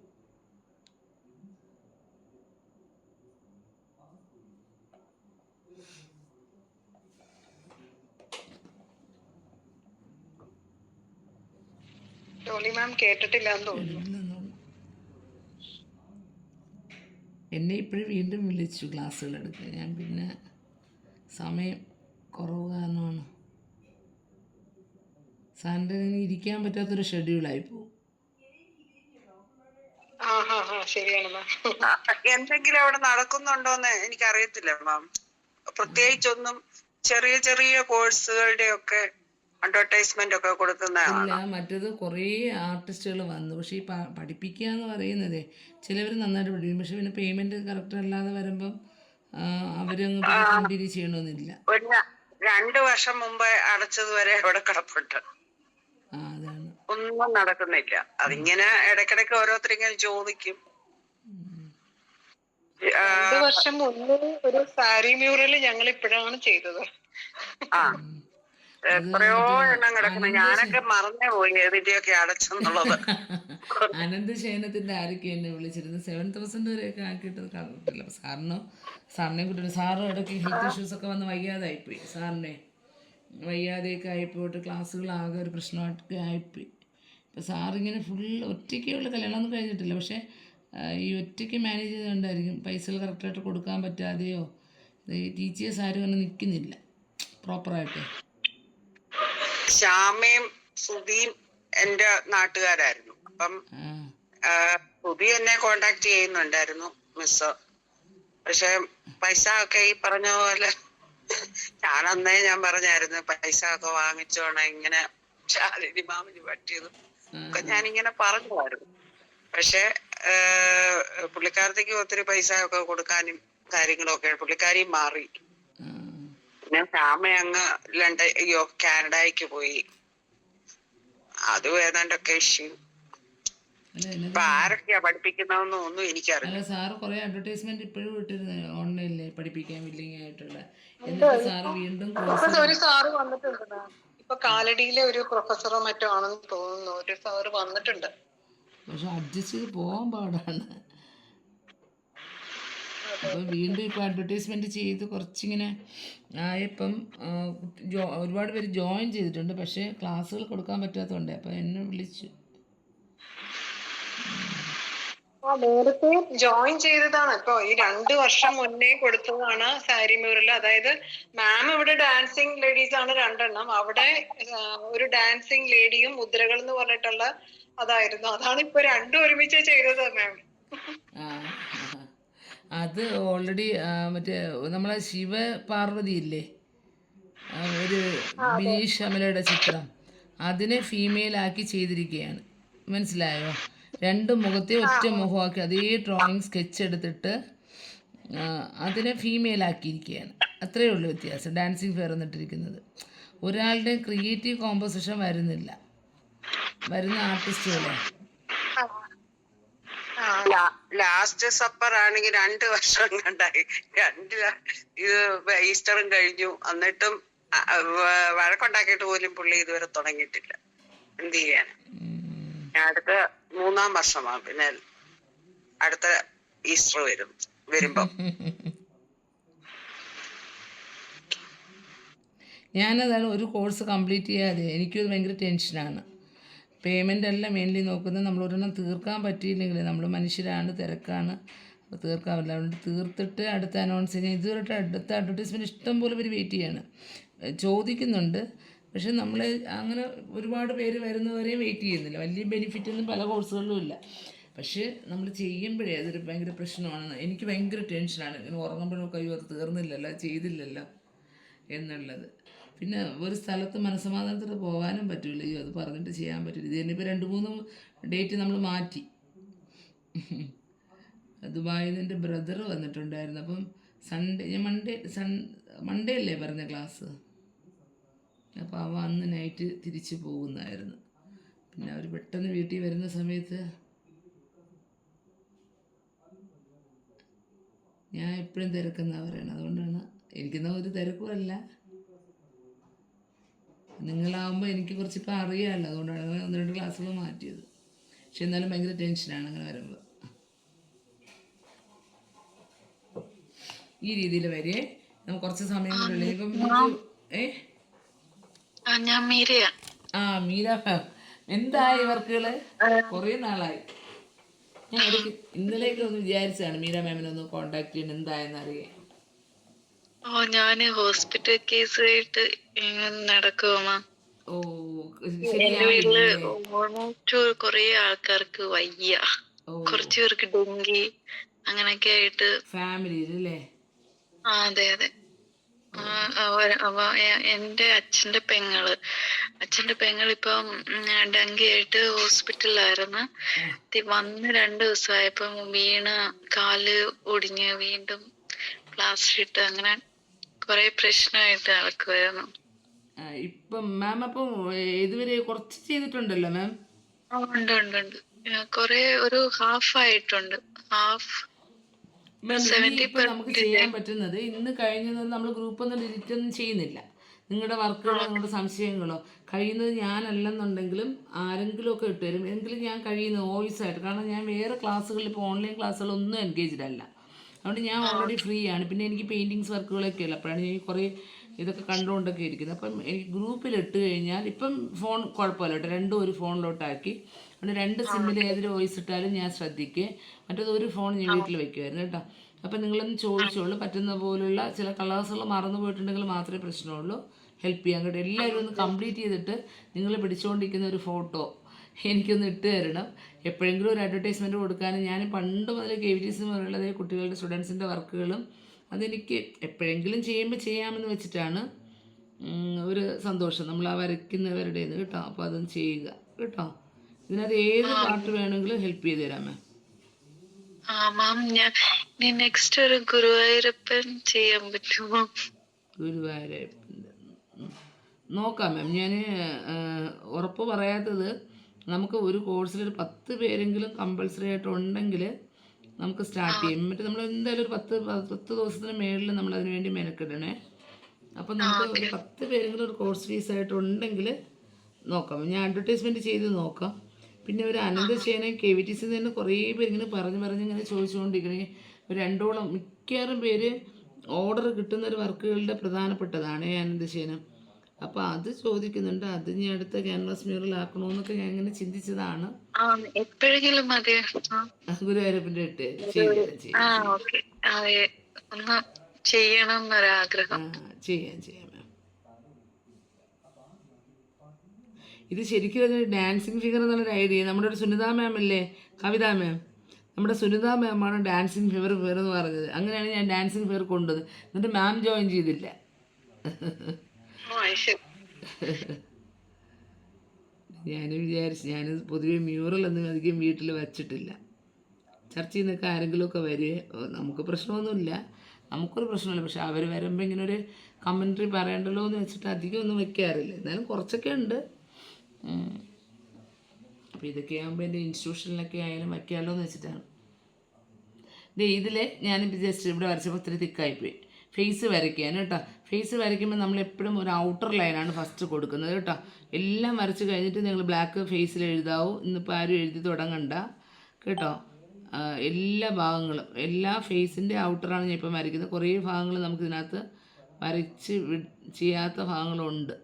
ഡോളി മാം കേട്ടിട്ടില്ല എന്ന് തോന്നുന്നു. എന്നെ ഇപ്പോഴും വീണ്ടും വിളിച്ചു ക്ലാസ്സുകൾ എടുക്കാൻ. ഞാൻ പിന്നെ സമയം കുറവ് കാരണമാണ്. സാറിൻ്റെ ഇരിക്കാൻ പറ്റാത്തൊരു ഷെഡ്യൂളായി പോകും. ശരിയാണ് മാം. എന്തെങ്കിലും അവിടെ നടക്കുന്നുണ്ടോന്ന് എനിക്കറിയത്തില്ല മാം. പ്രത്യേകിച്ചൊന്നും ചെറിയ ചെറിയ കോഴ്സുകളുടെ ഒക്കെ അഡ്വർടൈസ്മെന്റ് ഒക്കെ കൊടുക്കുന്നതാണ്. ഇല്ല, മറ്റേത് കുറേ ആർട്ടിസ്റ്റുകൾ വന്നു. പക്ഷേ ഈ പഠിപ്പിക്കുക എന്ന് പറയുന്നതേ ചിലവർ നന്നായിട്ട് പഠിക്കും. പക്ഷെ പിന്നെ പേയ്മെന്റ് കറക്റ്റ് അല്ലാതെ വരുമ്പം അവരങ്ങ് കണ്ടിന്യൂ ചെയ്യണമെന്നില്ല. ഒരു 2 വർഷം മുമ്പ് അടച്ചത് വരെ അവിടെ കിടപ്പുണ്ട്. അതാണ്. ഒന്നും നടക്കുന്നില്ല. അതിങ്ങനെ ഇടയ്ക്കിടയ്ക്ക് ഓരോരുത്തരിങ്ങനെ ചോദിക്കും. 2 വർഷം മുന്നേ ഒരു സാരി മ്യൂറൽ ഞങ്ങൾ ഇപ്പോഴാണ് ചെയ്തത്. എത്രയോ എണ്ണം കിടക്കുന്നു. ഞാനൊക്കെ മറന്നേ പോയി ഏതിന്റെയൊക്കെ അടച്ചെന്നുള്ളത്. അനന്തശയനത്തിൻ്റെ ആരൊക്കെ എന്നെ വിളിച്ചിരുന്നു 7,000 വരെയൊക്കെ ആക്കിയിട്ട് കണ്ടിട്ടില്ല. സാറിനെ കിട്ടില്ല. സാറ് ഇടയ്ക്ക് ഹെൽത്ത് ഇഷ്യൂസൊക്കെ വന്ന് വയ്യാതായിപ്പോയി. സാറിനെ വയ്യാതെയൊക്കെ ആയിപ്പോയിട്ട് ക്ലാസ്സുകളാകെ ഒരു പ്രശ്നമായിട്ടൊക്കെ ആയിപ്പോയി. ഇപ്പോൾ സാറിങ്ങനെ ഫുൾ ഒറ്റയ്ക്കുള്ള കല്യാണമൊന്നും കഴിഞ്ഞിട്ടില്ല. പക്ഷേ ഈ ഒറ്റയ്ക്ക് മാനേജ് ചെയ്തുകൊണ്ടായിരിക്കും പൈസകൾ കറക്റ്റായിട്ട് കൊടുക്കാൻ പറ്റാതെയോ. ഈ ടീച്ചേഴ്സ് ആരും അങ്ങനെ നിൽക്കുന്നില്ല പ്രോപ്പറായിട്ട്. ശ്യാമയും സുധിയും എന്റെ നാട്ടുകാരായിരുന്നു. അപ്പം സുധി എന്നെ കോണ്ടാക്ട് ചെയ്യുന്നുണ്ടായിരുന്നു മിസ്. പക്ഷെ പൈസ ഒക്കെ ഈ പറഞ്ഞ പോലെ ഞാൻ പറഞ്ഞായിരുന്നു പൈസ ഒക്കെ വാങ്ങിച്ചോണം, ഇങ്ങനെ ശാലിനി മാമിന് പറ്റിയതും ഒക്കെ ഞാനിങ്ങനെ പറഞ്ഞതായിരുന്നു. പക്ഷെ പുള്ളിക്കാരത്തേക്ക് ഒത്തിരി പൈസ ഒക്കെ കൊടുക്കാനും കാര്യങ്ങളും ഒക്കെ പുള്ളിക്കാരി മാറി. പിന്നെ ശ്യാമ അങ്ങ് കാനഡയ്ക്ക് പോയി. അതും ഏതാണ്ടൊക്കെ ഇഷ്യൂ. ഇപ്പൊ ആരൊക്കെയാ പഠിപ്പിക്കുന്നതെന്നും ഒന്നും എനിക്കറിയില്ല. അല്ല, സാറ് കുറേ അഡ്വർടൈസ്മെന്റ് ഇപ്പോഴും ഇട്ടിരുന്നു ഓൺലൈനിൽ പഠിപ്പിക്കാൻ വില്ലിങ് ആയിട്ടുള്ള. എന്നിട്ട് സാറ് വീണ്ടും ഒരു സാറ് വന്നിട്ടുണ്ട്. ഇപ്പൊ കാലടിയിലെ ഒരു പ്രൊഫസറോ മറ്റോ ആണെന്ന് തോന്നുന്നു. ഒരു സാറ് വന്നിട്ടുണ്ട്. പക്ഷെ അഡ്ജസ്റ്റ് ചെയ്ത് പോകാൻ പാടാണ്. അപ്പം വീണ്ടും ഇപ്പോൾ അഡ്വർടൈസ്മെൻറ്റ് ചെയ്ത് കുറച്ചിങ്ങനെ ആയപ്പം ഒരുപാട് പേര് ജോയിൻ ചെയ്തിട്ടുണ്ട്. പക്ഷേ ക്ലാസ്സുകൾ കൊടുക്കാൻ പറ്റാത്തതുകൊണ്ട് അപ്പോൾ എന്നെ വിളിച്ചു. നേരത്തെ ജോയിൻ ചെയ്തതാണ്. ഇപ്പൊ ഈ 2 വർഷം മുന്നേ കൊടുത്തതാണ് സാരി മ്യൂറൽ. അതായത് മാം ഇവിടെ ഡാൻസിങ് ലേഡീസ് ആണ് 2 എണ്ണം. അവിടെ ഒരു ഡാൻസിങ് ലേഡിയും മുദ്രകൾ എന്ന് പറഞ്ഞിട്ടുള്ള അതായിരുന്നു. അതാണ് ഇപ്പൊ 2 ഒരുമിച്ച് ചെയ്തത് മാം. അത് ഓൾറെഡി മറ്റേ നമ്മളെ ശിവപാർവതി ഇല്ലേ, ഒരു ബിനീഷ് അമലയുടെ ചിത്രം, അതിനെ ഫീമെയിലാക്കി ചെയ്തിരിക്കുകയാണ്. മനസ്സിലായോ? 2 മുഖത്തെ ഒറ്റ മുഖമാക്കി അതേ ഡ്രോയിങ് സ്കെച്ച് എടുത്തിട്ട് അതിനെ ഫീമെയിലാക്കിയിരിക്കുകയാണ്. അത്രയേ ഉള്ളൂ വ്യത്യാസം. ഡാൻസിങ് ഫെയർ എന്നിട്ടിരിക്കുന്നത് ഒരാളുടെ ക്രിയേറ്റീവ് കോമ്പോസിഷൻ വരുന്നില്ല, വരുന്ന ആർട്ടിസ്റ്റുകളെ. ലാസ്റ്റ് സപ്പർ ആണെങ്കിൽ 2 വർഷം കണ്ടായി. ഇത് ഈസ്റ്ററും കഴിഞ്ഞു. എന്നിട്ടും വഴക്കുണ്ടാക്കിയിട്ട് പോലും പുള്ളി ഇതുവരെ തുടങ്ങിയിട്ടില്ല. എന്ത് ചെയ്യാൻ? അടുത്ത 3-ാം വർഷമാണ്. പിന്നെ അടുത്ത ഈസ്റ്റർ വരുമ്പോ ഞാനതാണ് ഒരു കോഴ്സ് കംപ്ലീറ്റ് ചെയ്യാതെ എനിക്കത് ഭയങ്കര ടെൻഷനാണ്. പേയ്മെൻ്റ് അല്ല മെയിൻലി നോക്കുന്നത്. നമ്മൾ ഒരെണ്ണം തീർക്കാൻ പറ്റിയില്ലെങ്കിൽ, നമ്മൾ മനുഷ്യരാണ്, തിരക്കാണ്, അപ്പോൾ തീർക്കാൻ പറ്റില്ല. അതുകൊണ്ട് തീർത്തിട്ട് അടുത്ത അനൗൺസ് ചെയ്യാൻ. ഇതുവരെ അടുത്ത അഡ്വർടൈസ്മെൻറ്റ് ഇഷ്ടം പോലെ പേര് വെയിറ്റ് ചെയ്യാണ്, ചോദിക്കുന്നുണ്ട്. പക്ഷെ നമ്മൾ അങ്ങനെ ഒരുപാട് പേര് വരുന്നവരെയും വെയിറ്റ് ചെയ്യുന്നില്ല. വലിയ ബെനിഫിറ്റൊന്നും പല കോഴ്സുകളിലും ഇല്ല. പക്ഷേ നമ്മൾ ചെയ്യുമ്പോഴേ അതൊരു ഭയങ്കര പ്രശ്നമാണ്. എനിക്ക് ഭയങ്കര ടെൻഷനാണ്. ഇങ്ങനെ ഉറങ്ങുമ്പോഴൊക്കെ അയ്യോ അത് തീർന്നില്ലല്ലോ, ചെയ്തില്ലല്ലോ എന്നുള്ളത്. പിന്നെ ഒരു സ്ഥലത്ത് മനസ്സമാധാനത്തോടെ പോകാനും പറ്റില്ല. അയ്യോ അത് പറഞ്ഞിട്ട് ചെയ്യാൻ പറ്റില്ല. ഇത് തന്നെ ഇപ്പോൾ 2-3 ഡേറ്റ് നമ്മൾ മാറ്റി. ദുബായിൽ നിന്ന് എൻ്റെ ബ്രദർ വന്നിട്ടുണ്ടായിരുന്നു. അപ്പം മൺഡേ അല്ലേ പറഞ്ഞ ക്ലാസ്. അപ്പോൾ അവ അന്ന് നൈറ്റ് തിരിച്ച് പോകുന്നതായിരുന്നു. പിന്നെ അവർ പെട്ടെന്ന് വീട്ടിൽ വരുന്ന സമയത്ത് ഞാൻ എപ്പോഴും തിരക്കെന്നാണ് പറയണത്. അതുകൊണ്ടാണ് എനിക്കെന്നാൽ ഒരു തിരക്കുമല്ല. നിങ്ങളാവുമ്പോൾ എനിക്ക് കുറച്ചിപ്പോൾ അറിയാമല്ലോ, അതുകൊണ്ടാണ് അങ്ങനെ 1-2 ക്ലാസ്സുകൾ മാറ്റിയത്. പക്ഷെ എന്നാലും ഭയങ്കര ടെൻഷനാണ് അങ്ങനെ വരുമ്പോൾ. ഈ രീതിയിൽ വരെ നമുക്ക് കുറച്ച് സമയം കൂടെ ഇപ്പം ഞാൻ മീരയാ. മീര മാം, എന്തായി വർക്കുകൾ? കുറേ നാളായി. ഞാൻ ഇടയ്ക്ക് ഇന്നലെയൊക്കെ ഒന്ന് വിചാരിച്ചതാണ് മീര മാമിനെ ഒന്ന് കോണ്ടാക്ട് ചെയ്യണം, എന്തായെന്ന് അറിയാൻ. ഞാന് ഹോസ്പിറ്റൽ കേസായിട്ട് നടക്കുവാ. എന്റെ വീട്ടില് ഓൾമോസ്റ്റ് കൊറേ ആൾക്കാർക്ക് വയ്യ. കുറച്ചു പേർക്ക് ഡെങ്കി അങ്ങനെയൊക്കെ ആയിട്ട് ഫാമിലിയിലല്ലേ? അതെ. എന്റെ അച്ഛന്റെ പെങ്ങൾ ഇപ്പം ഡെങ്കി ആയിട്ട് ഹോസ്പിറ്റലിലായിരുന്നു. വന്ന് 2 ദിവസമായപ്പം വീണ് കാല് ഒടിഞ്ഞ് വീണ്ടും പ്ലാസ്റ്റർ ഇട്ട് അങ്ങനെ കൊറേ പ്രശ്നമായിട്ട് നടക്കുമായിരുന്നു. ഇപ്പം മാം അപ്പം ഇതുവരെ കുറച്ച് ചെയ്തിട്ടുണ്ടല്ലോ മാം? ഉണ്ട്. കൊറേ ഒരു ഹാഫ് ആയിട്ടുണ്ട്. ഇപ്പം നമുക്ക് ചെയ്യാൻ പറ്റുന്നത്, ഇന്ന് കഴിഞ്ഞത് നമ്മൾ ഗ്രൂപ്പൊന്നും ഡിലീറ്റ് ഒന്നും ചെയ്യുന്നില്ല. നിങ്ങളുടെ വർക്കുകളോ നിങ്ങളുടെ സംശയങ്ങളോ കഴിയുന്നത് ഞാനല്ലെന്നുണ്ടെങ്കിലും ആരെങ്കിലുമൊക്കെ ഇട്ടുതരും. എങ്കിലും ഞാൻ കഴിയുന്നത് വോയിസ് ആയിട്ട്, കാരണം ഞാൻ വേറെ ക്ലാസ്സുകളിൽ ഇപ്പോൾ ഓൺലൈൻ ക്ലാസ്സുകളൊന്നും എൻഗേജ്ഡ് അല്ല. അതുകൊണ്ട് ഞാൻ ഓൾറെഡി ഫ്രീ ആണ്. പിന്നെ എനിക്ക് പെയിൻറ്റിങ്സ് വർക്കുകളൊക്കെ അല്ല, അപ്പോഴാണ് ഞാൻ കുറേ ഇതൊക്കെ കണ്ടുകൊണ്ടൊക്കെ ഇരിക്കുന്നത്. അപ്പം എനിക്ക് ഗ്രൂപ്പിലിട്ട് കഴിഞ്ഞാൽ ഇപ്പം ഫോൺ കുഴപ്പമില്ല കേട്ടോ, രണ്ടും ഒരു ഫോണിലോട്ടാക്കി. അതുകൊണ്ട് 2 സിമ്മിൽ ഏതൊരു വോയിസ് ഇട്ടാലും ഞാൻ ശ്രദ്ധിക്കുക. മറ്റേത് ഒരു ഫോൺ ഞാൻ വീട്ടിൽ വെക്കുമായിരുന്നു കേട്ടോ. അപ്പം നിങ്ങളൊന്ന് ചോദിച്ചോളൂ, പറ്റുന്ന പോലുള്ള ചില കളേഴ്സുകൾ മറന്നു പോയിട്ടുണ്ടെങ്കിൽ മാത്രമേ പ്രശ്നമുള്ളൂ. ഹെൽപ്പ് ചെയ്യാൻ കേട്ടോ. എല്ലാവരും ഒന്ന് കംപ്ലീറ്റ് ചെയ്തിട്ട് നിങ്ങൾ പിടിച്ചുകൊണ്ടിരിക്കുന്ന ഒരു ഫോട്ടോ എനിക്കൊന്ന് ഇട്ട് തരണം. എപ്പോഴെങ്കിലും ഒരു അഡ്വർടൈസ്മെൻറ്റ് കൊടുക്കാനും ഞാൻ പണ്ട് മുതൽ KVTC പോലുള്ളത് കുട്ടികളുടെ സ്റ്റുഡൻസിൻ്റെ വർക്കുകളും അതെനിക്ക് എപ്പോഴെങ്കിലും ചെയ്യുമ്പോൾ ചെയ്യാമെന്ന് വെച്ചിട്ടാണ് ഒരു സന്തോഷം നമ്മൾ ആ വരയ്ക്കുന്നവരുടേന്ന് കേട്ടോ. അപ്പോൾ അതൊന്ന് ചെയ്യുക കേട്ടോ. ഇതിനകത്ത് ഏത് പാട്ട് വേണമെങ്കിലും ഹെൽപ്പ് ചെയ്ത് തരാം മാം. മാം ഞാൻ നെക്സ്റ്റ് ഒരു ഗുരുവായൂരപ്പൻ ചെയ്യാൻ പറ്റുമോ? ഗുരുവായൂരപ്പൻ്റെ നോക്കാം മാം. ഞാൻ ഉറപ്പ് പറയാത്തത്, നമുക്ക് ഒരു കോഴ്സിലൊരു 10 പേരെങ്കിലും കമ്പൾസറി ആയിട്ട് ഉണ്ടെങ്കിൽ നമുക്ക് സ്റ്റാർട്ട് ചെയ്യും. മറ്റേ നമ്മൾ എന്തായാലും ഒരു 10 ദിവസത്തിന് മേളിൽ നമ്മൾ അതിന് വേണ്ടി മെനക്കിടണേ. അപ്പം നമുക്ക് ഒരു 10 പേരെങ്കിലും ഒരു കോഴ്സ് ഫീസായിട്ട് ഉണ്ടെങ്കിൽ നോക്കാം. ഞാൻ അഡ്വർടൈസ്മെൻറ്റ് ചെയ്ത് നോക്കാം. പിന്നെ ഒരു അനന്തശേന KVTC തന്നെ കുറേ പേരിങ്ങനെ പറഞ്ഞിങ്ങനെ ചോദിച്ചുകൊണ്ടിരിക്കണേ. ഒരു 2ഓളം മിക്കവാറും പേര് ഓർഡർ കിട്ടുന്ന ഒരു വർക്കുകളുടെ പ്രധാനപ്പെട്ടതാണ് അനന്തശേനം. അപ്പോൾ അത് ചോദിക്കുന്നുണ്ട്. അത് ഞാൻ അടുത്ത ക്യാൻവാസ് മ്യൂറലാക്കണമെന്നൊക്കെ ഞാൻ ഇങ്ങനെ ചിന്തിച്ചതാണ്. എപ്പോഴെങ്കിലും മതി. ഗുരുവായൂരപ്പൻ്റെ ഇട്ട് ചെയ്യണം എന്നൊരാഗ്രഹം. ചെയ്യാം മാം. ഇത് ശരിക്കും ഒരു ഡാൻസിങ് ഫിഗർ എന്നുള്ളൊരു ഐഡിയ നമ്മുടെ ഒരു സുനിത മാം അല്ലേ, കവിത മാം, നമ്മുടെ സുനിത മാമാണ് ഡാൻസിങ് ഫിഗർ എന്ന് പറഞ്ഞത്. അങ്ങനെയാണ് ഞാൻ ഡാൻസിങ് ഫിഗർ കൊണ്ടത്. എന്നിട്ട് മാം ജോയിൻ ചെയ്തില്ല. ഞാൻ വിചാരിച്ചു, ഞാൻ പൊതുവെ മ്യൂറലൊന്നും അധികം വീട്ടിൽ വച്ചിട്ടില്ല. ചർച്ചയിൽ നിന്നൊക്കെ ആരെങ്കിലുമൊക്കെ വരുവേ, നമുക്ക് പ്രശ്നമൊന്നുമില്ല, നമുക്കൊരു പ്രശ്നമില്ല. പക്ഷെ അവർ വരുമ്പോൾ ഇങ്ങനെ ഒരു കമൻട്രി പറയണ്ടല്ലോ എന്ന് വെച്ചിട്ട് അധികം ഒന്നും വെക്കാറില്ല. എന്നാലും കുറച്ചൊക്കെ ഉണ്ട്. അപ്പോൾ ഇതൊക്കെ ആകുമ്പോൾ എൻ്റെ ഇൻസ്റ്റിറ്റ്യൂഷനിലൊക്കെ ആയാലും വയ്ക്കാമല്ലോ എന്ന് വെച്ചിട്ടാണ്. ഇതിൽ ഞാനിപ്പോൾ ജസ്റ്റ് ഇവിടെ വരച്ചപ്പോൾ ഒത്തിരി തിക്കായിപ്പോയി. ഫേസ് വരയ്ക്കാൻ കേട്ടോ. ഫേസ് വരയ്ക്കുമ്പോൾ നമ്മളെപ്പോഴും ഒരു ഔട്ടർ ലൈനാണ് ഫസ്റ്റ് കൊടുക്കുന്നത് കേട്ടോ. എല്ലാം വരച്ച് കഴിഞ്ഞിട്ട് നിങ്ങൾ ബ്ലാക്ക് ഫേസിൽ എഴുതാവൂ. ഇന്നിപ്പോൾ ആരും എഴുതി തുടങ്ങണ്ട കേട്ടോ. എല്ലാ ഭാഗങ്ങളും, എല്ലാ ഫേസിൻ്റെ ഔട്ടറാണ് ഞാൻ ഇപ്പം വരയ്ക്കുന്നത്. കുറേ ഭാഗങ്ങൾ നമുക്കിതിനകത്ത് വരച്ച് ചെയ്യാത്ത ഭാഗങ്ങളുണ്ട്.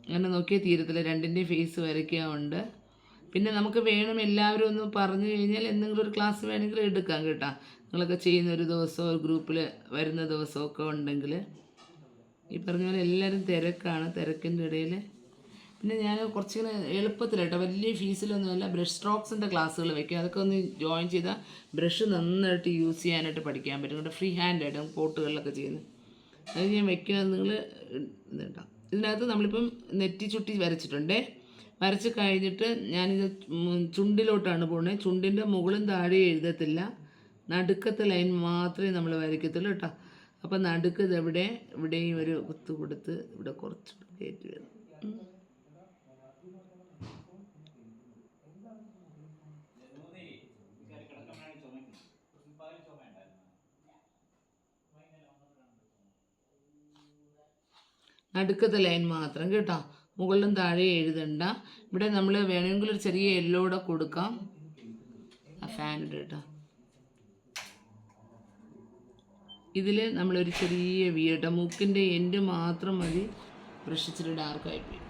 അങ്ങനെ നോക്കിയാൽ തീരത്തില്ല. 2ൻ്റെയും ഫേസ് വരയ്ക്കാറുണ്ട്. പിന്നെ നമുക്ക് വേണം എല്ലാവരും ഒന്ന് പറഞ്ഞു കഴിഞ്ഞാൽ എന്തെങ്കിലും ഒരു ക്ലാസ് വേണമെങ്കിൽ എടുക്കാം കേട്ടോ. നിങ്ങളൊക്കെ ചെയ്യുന്ന ഒരു ദിവസമോ ഒരു ഗ്രൂപ്പിൽ വരുന്ന ദിവസമൊക്കെ ഉണ്ടെങ്കിൽ. ഈ പറഞ്ഞ പോലെ എല്ലാവരും തിരക്കാണ്. തിരക്കിൻ്റെ ഇടയിൽ പിന്നെ ഞാൻ കുറച്ചിങ്ങനെ എളുപ്പത്തിലായിട്ടോ, വലിയ ഫീസിലൊന്നുമല്ല, ബ്രഷ് സ്ട്രോക്സിൻ്റെ ക്ലാസ്സുകൾ വെക്കും. അതൊക്കെ ഒന്ന് ജോയിൻ ചെയ്താൽ ബ്രഷ് നന്നായിട്ട് യൂസ് ചെയ്യാനായിട്ട് പഠിക്കാൻ പറ്റും കേട്ടോ. ഫ്രീ ഹാൻഡായിട്ട് നമുക്ക് പോട്ടുകളിലൊക്കെ ചെയ്യുന്നത് അത് ഞാൻ വെക്കുന്നത്. നിങ്ങൾ ഇതുണ്ടാവും. ഇതിനകത്ത് നമ്മളിപ്പം നെറ്റി ചുട്ടി വരച്ചിട്ടുണ്ടേ. വരച്ച് കഴിഞ്ഞിട്ട് ഞാനിത് ചുണ്ടിലോട്ടാണ് പോകുന്നത്. ചുണ്ടിൻ്റെ മുകളും താഴെ എഴുതത്തില്ല, നടുക്കത്തെ ലൈൻ മാത്രമേ നമ്മൾ വരയ്ക്കത്തുള്ളൂ കേട്ടോ. അപ്പം നടുക്ക് ഇതെവിടെ, ഇവിടെയും ഒരു കുത്ത് കൊടുത്ത് ഇവിടെ കുറച്ച് കയറ്റി വരും. നടുക്കത്തെ ലൈൻ മാത്രം കേട്ടോ, മുകളിലും താഴെ എഴുതണ്ട. ഇവിടെ നമ്മൾ വേണമെങ്കിൽ ഒരു ചെറിയ യെല്ലോടെ കൊടുക്കാം. ആ ഫാനിട്ട് കേട്ടോ. ഇതിൽ നമ്മളൊരു ചെറിയ വീട്ട മൂക്കിൻ്റെ എൻഡ് മാത്രം മതി. ബ്രഷ് ഇച്ചിരി ഡാർക്കായിപ്പോയി.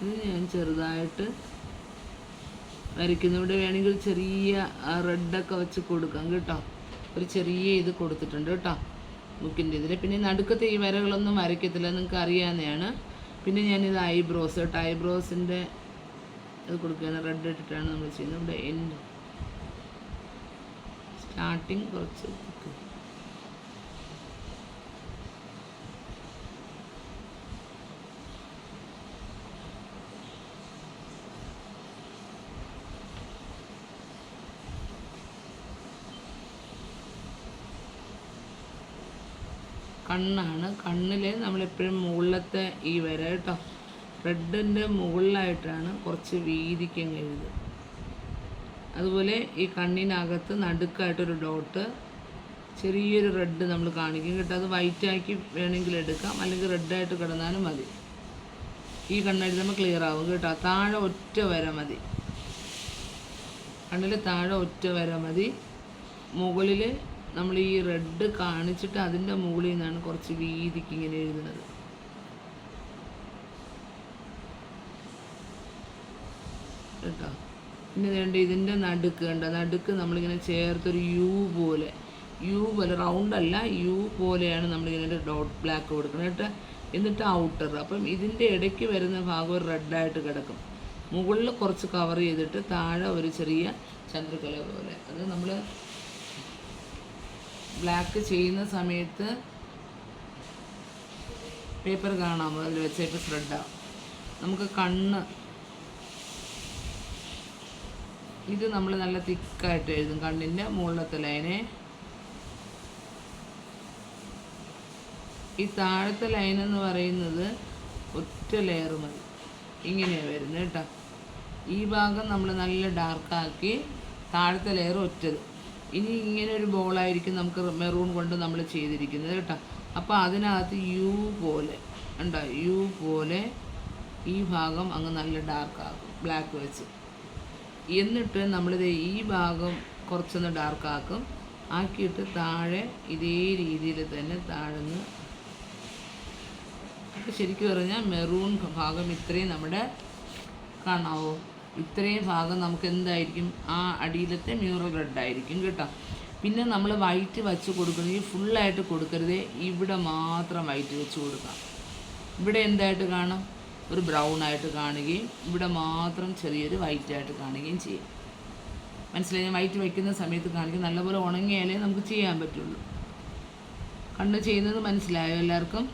ഇത് ഞാൻ ചെറുതായിട്ട് വരയ്ക്കുന്നു. ഇവിടെ വേണമെങ്കിൽ ചെറിയ റെഡൊക്കെ വെച്ച് കൊടുക്കാം കേട്ടോ. ഒരു ചെറിയ ഇത് കൊടുത്തിട്ടുണ്ട് കേട്ടോ ബുക്കിൻ്റെ ഇതിൽ. പിന്നെ നടുക്കത്തെ ഈ വരകളൊന്നും വരയ്ക്കത്തില്ല, നിങ്ങൾക്ക് അറിയാവുന്നതാണ്. പിന്നെ ഞാനിത് ഐബ്രോസ് കേട്ടോ, ഐബ്രോസിൻ്റെ ഇത് കൊടുക്കുകയാണ്. റെഡ് ഇട്ടിട്ടാണ് നമ്മൾ ചെയ്യുന്നത്. ഇവിടെ എൻഡ് സ്റ്റാർട്ടിങ് കുറച്ച് കണ്ണാണ്. കണ്ണിൽ നമ്മളെപ്പോഴും മുകളിലത്തെ ഈ വര കേട്ടോ, റെഡിൻ്റെ മുകളിലായിട്ടാണ് കുറച്ച് വീതിക്കങ്ങ് എഴുതുക. അതുപോലെ ഈ കണ്ണിനകത്ത് നടുക്കായിട്ടൊരു ഡോട്ട്, ചെറിയൊരു റെഡ് നമ്മൾ കാണിക്കും കേട്ടോ. അത് വൈറ്റാക്കി വേണമെങ്കിൽ എടുക്കാം, അല്ലെങ്കിൽ റെഡായിട്ട് കിടന്നാലും മതി. ഈ കണ്ണെഴുതുമ്പോൾ ക്ലിയർ ആവും കേട്ടോ. താഴെ ഒറ്റ വര മതി, കണ്ണിൽ താഴെ ഒറ്റ വര മതി. മുകളിൽ നമ്മൾ ഈ റെഡ് കാണിച്ചിട്ട് അതിൻ്റെ മുകളിൽ നിന്നാണ് കുറച്ച് വീതിക്ക് ഇങ്ങനെ എഴുതുന്നത് കേട്ടോ. പിന്നെ വേണ്ട ഇതിൻ്റെ നടുക്ക് കണ്ട, നടുക്ക് നമ്മളിങ്ങനെ ചേർത്തൊരു യു പോലെ റൗണ്ടല്ല, യു പോലെയാണ് നമ്മളിങ്ങനെ ഡോട്ട് ബ്ലാക്ക് കൊടുക്കുന്നത് കേട്ടോ. എന്നിട്ട് ഔട്ടർ, അപ്പം ഇതിൻ്റെ ഇടയ്ക്ക് വരുന്ന ഭാഗം ഒരു റെഡായിട്ട് കിടക്കും. മുകളിൽ കുറച്ച് കവർ ചെയ്തിട്ട് താഴെ ഒരു ചെറിയ ചന്ദ്രകല പോലെ. അത് നമ്മൾ ബ്ലാക്ക് ചെയ്യുന്ന സമയത്ത് പേപ്പർ കാണാമോ, അതിൽ വെച്ചേപ്പ് ത്രെഡാണ്. നമുക്ക് കണ്ണ് ഇത് നമ്മൾ നല്ല തിക്കായിട്ട് എഴുതും, കണ്ണിൻ്റെ മുകളിലത്തെ ലൈനെ. ഈ താഴത്തെ ലൈനെന്ന് പറയുന്നത് ഒറ്റ ലെയർ മതി, ഇങ്ങനെയാണ് വരുന്നത് കേട്ടോ. ഈ ഭാഗം നമ്മൾ നല്ല ഡാർക്കാക്കി, താഴത്തെ ലെയർ ഒറ്റത്. ഇനി ഇങ്ങനെ ഒരു ബോളായിരിക്കും നമുക്ക് മെറൂൺ കൊണ്ട് നമ്മൾ ചെയ്തിരിക്കുന്നത് കേട്ടോ. അപ്പോൾ അതിനകത്ത് യു പോലെ ഉണ്ടോ, യു പോലെ ഈ ഭാഗം അങ്ങ് നല്ല ഡാർക്കാക്കും ബ്ലാക്ക് വെച്ച്. എന്നിട്ട് നമ്മളിത് ഈ ഭാഗം കുറച്ചൊന്ന് ഡാർക്കാക്കും, ആക്കിയിട്ട് താഴെ ഇതേ രീതിയിൽ തന്നെ താഴ്ന്ന്. അപ്പോൾ ശരിക്കും പറഞ്ഞാൽ മെറൂൺ ഭാഗം ഇത്രയും നമ്മുടെ കാണാവോ, ഇത്രയും ഭാഗം നമുക്ക് എന്തായിരിക്കും, ആ അടിയിലത്തെ മ്യൂറൽ റെഡായിരിക്കും കേട്ടോ. പിന്നെ നമ്മൾ വൈറ്റ് വെച്ച് കൊടുക്കണമെങ്കിൽ ഫുള്ളായിട്ട് കൊടുക്കരുതേ, ഇവിടെ മാത്രം വൈറ്റ് വെച്ച് കൊടുക്കാം. ഇവിടെ എന്തായിട്ട് കാണും, ഒരു ബ്രൗൺ ആയിട്ട് കാണുകയും ഇവിടെ മാത്രം ചെറിയൊരു വൈറ്റായിട്ട് കാണുകയും ചെയ്യും. മനസ്സിലായി? ഞാൻ വൈറ്റ് വയ്ക്കുന്ന സമയത്ത് കാണിക്കും, നല്ലപോലെ ഉണങ്ങിയാലേ നമുക്ക് ചെയ്യാൻ പറ്റുള്ളൂ. കണ്ണ് ചെയ്യുന്നത് മനസ്സിലായോ എല്ലാവർക്കും?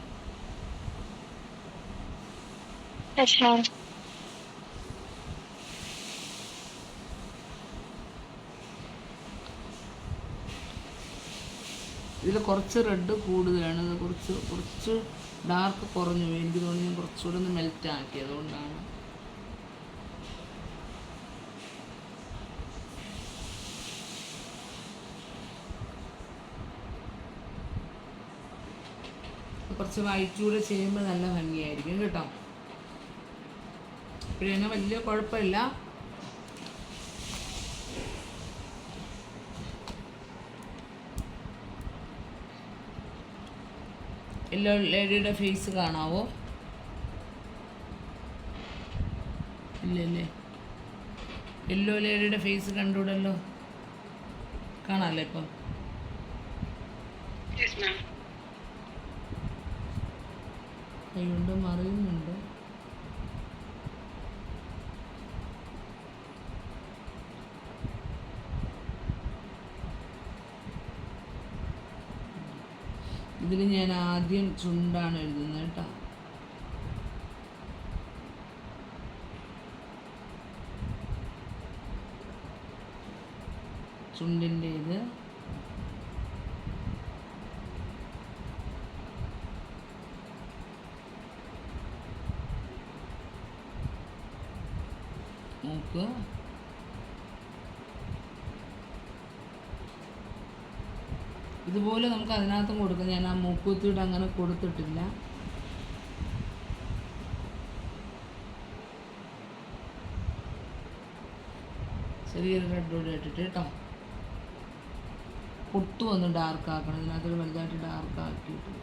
ഇതിൽ കുറച്ച് റെഡ് കൂടുതലാണ്, കുറച്ച് ഡാർക്ക് കുറഞ്ഞു പോയി. എനിക്ക് തോന്നി ഞാൻ കുറച്ചുകൂടെ ഒന്ന് മെൽറ്റ് ആക്കി, അതുകൊണ്ടാണ്. കുറച്ച് വൈറ്റ് കൂടെ ചെയ്യുമ്പോൾ നല്ല ഭംഗിയായിരിക്കും കേട്ടോ. ഇപ്പോഴങ്ങനെ വലിയ കുഴപ്പമില്ല. യെല്ലോ ലേഡിയുടെ ഫേസ് കാണാവോ? ഇല്ലല്ലേ, യെല്ലോ ലേഡിയുടെ ഫേസ് കണ്ടുകൂടല്ലോ, കാണാമല്ലോ ഇപ്പം. കൈകൊണ്ട് മറിയുന്നുണ്ട്. ഇതിൽ ഞാൻ ആദ്യം ചുണ്ടാണ് എഴുതുന്നത് കേട്ടോ. ചുണ്ടിൻ്റെ ഇത് മൂക്ക്, ഇതുപോലെ നമുക്ക് അതിനകത്തും കൊടുക്കാം. ഞാൻ ആ മൂക്കുത്തിയുടെ അങ്ങനെ കൊടുത്തിട്ടില്ല. ചെറിയൊരു റെഡോടെ ഇട്ടിട്ട് കേട്ടോ. ഒട്ടും ഒന്ന് ഡാർക്ക് ആക്കണം, ഇതിനകത്തൊരു വലുതായിട്ട് ഡാർക്ക് ആക്കിയിട്ടില്ല.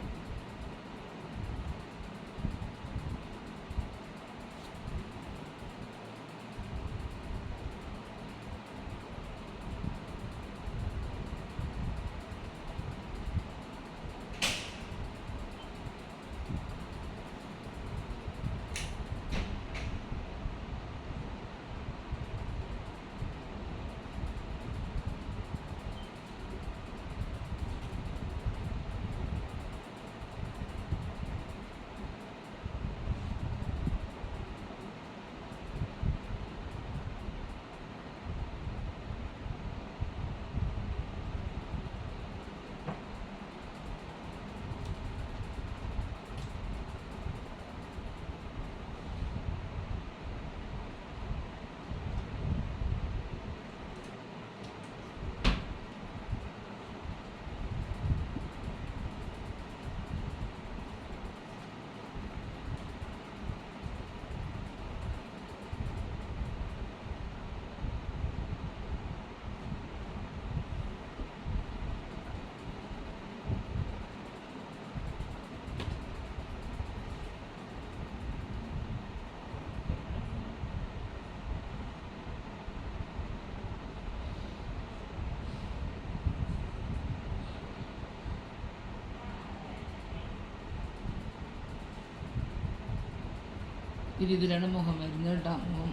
ഈ രീതിയിലാണ് മുഖം വരുന്നത് കേട്ടോ. മുഖം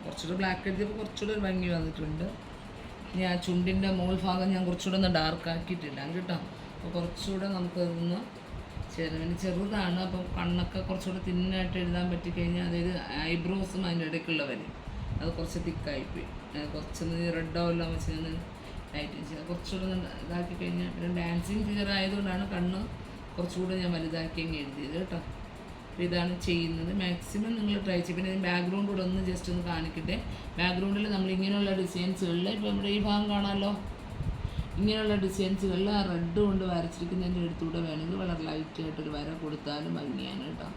കുറച്ചുകൂടെ ബ്ലാക്ക് എഴുതിയപ്പോൾ കുറച്ചുകൂടെ ഒരു ഭംഗി വന്നിട്ടുണ്ട്. ഇനി ആ ചുണ്ടിൻ്റെ മുകൾ ഭാഗം ഞാൻ കുറച്ചുകൂടെ ഒന്ന് ഡാർക്ക് ആക്കിയിട്ടില്ല കേട്ടോ. അപ്പോൾ കുറച്ചുകൂടെ നമുക്കതൊന്ന് ചെറുതാണ്. അപ്പം കണ്ണൊക്കെ കുറച്ചുകൂടെ തിന്നായിട്ട് എഴുതാൻ പറ്റിക്കഴിഞ്ഞാൽ, അതായത് ഐബ്രോസും അതിൻ്റെ ഇടയ്ക്കുള്ള വരും അത് കുറച്ച് തിക്കായിപ്പോയി. കുറച്ചൊന്ന് റെഡോ എല്ലാം വെച്ച് ഞാൻ ലൈറ്റിങ് ചെയ്യാം. കുറച്ചുകൂടെ ഒന്ന് ഇതാക്കി കഴിഞ്ഞാൽ, പിന്നെ ഡാൻസിങ് ഫിഗർ ആയതുകൊണ്ടാണ് കണ്ണ് കുറച്ചുകൂടെ ഞാൻ വലുതാക്കി അങ്ങ് എഴുതിയത് കേട്ടോ. അപ്പോൾ ഇതാണ് ചെയ്യുന്നത്. മാക്സിമം നിങ്ങൾ ട്രൈ ചെയ്യും. പിന്നെ ബാക്ക്ഗ്രൗണ്ട് കൂടെ ഒന്ന് ജസ്റ്റ് ഒന്ന് കാണിക്കട്ടെ. ബാക്ക്ഗ്രൗണ്ടിൽ നമ്മൾ ഇങ്ങനെയുള്ള ഡിസൈൻസുകളിൽ ഇപ്പോൾ നമ്മുടെ ഈ ഭാഗം കാണാമല്ലോ, ഇങ്ങനെയുള്ള ഡിസൈൻസുകളിൽ ആ റെഡ് കൊണ്ട് വരച്ചിരിക്കുന്നതിൻ്റെ അടുത്തൂടെ വേണമെങ്കിൽ വളരെ ലൈറ്റായിട്ടൊരു വര കൊടുത്താലും ഭംഗിയാണ് കേട്ടോ.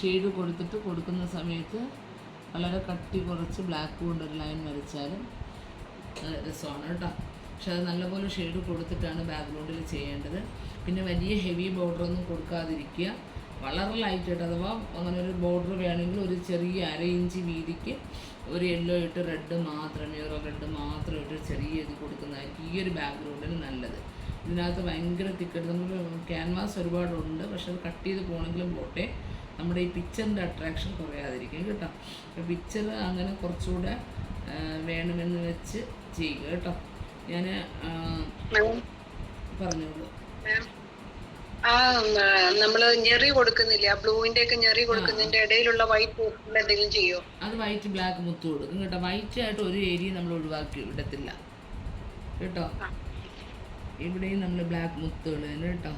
ഷെയ്ഡ് കൊടുക്കുന്ന സമയത്ത് വളരെ കട്ടി കുറച്ച് ബ്ലാക്ക് കൊണ്ടൊരു ലൈൻ വരച്ചാലും രസമാണ് കേട്ടോ. പക്ഷെ അത് നല്ലപോലെ ഷെയ്ഡ് കൊടുത്തിട്ടാണ് ബാക്ക്ഗ്രൗണ്ടിൽ ചെയ്യേണ്ടത്. പിന്നെ വലിയ ഹെവി ബോർഡറൊന്നും കൊടുക്കാതിരിക്കുക. വളരെ ലൈറ്റായിട്ട്, അഥവാ അങ്ങനെ ഒരു ബോർഡർ വേണമെങ്കിൽ ഒരു ചെറിയ 1/2 ഇഞ്ച് വീതിക്ക് ഒരു യെല്ലോ ഇട്ട് റെഡ് മാത്രം, മ്യൂറൽ റെഡ് മാത്രം ഇട്ട് ചെറിയ ഇത് കൊടുക്കുന്നതായിരിക്കും ഈ ഒരു ബാക്ക്ഗ്രൗണ്ടിന് നല്ലത്. ഇതിനകത്ത് ഭയങ്കര തിക്കട്ട്, നമുക്ക് ക്യാൻവാസ് ഒരുപാടുണ്ട്, പക്ഷെ അത് കട്ട് ചെയ്ത് പോകണമെങ്കിലും പോട്ടെ, നമ്മുടെ ഈ പിക്ചറിൻ്റെ അട്രാക്ഷൻ കുറയാതിരിക്കും കേട്ടോ. അപ്പോൾ പിക്ചർ അങ്ങനെ കുറച്ചുകൂടെ വേണമെന്ന് വെച്ച് ചെയ്യുക കേട്ടോ. ഞാൻ പറഞ്ഞോളൂ. നമ്മള് ഞെറി കൊടുക്കുന്നില്ല, ബ്ലൂവിന്റെ ഒക്കെ ഞെറി കൊടുക്കുന്നതിന്റെ ഇടയിലുള്ള വൈറ്റ് എന്തെങ്കിലും ചെയ്യോ? അത് വൈറ്റ് ബ്ലാക്ക് മുത്ത് കൊടുക്കും കേട്ടോ. വൈറ്റ് ആയിട്ട് ഒരു ഏരിയ നമ്മൾ ഒഴിവാക്കി വിടത്തില്ല കേട്ടോ. ഇവിടെയും നമ്മൾ ബ്ലാക്ക് മുത്തുകൾ തന്നെ കേട്ടോ.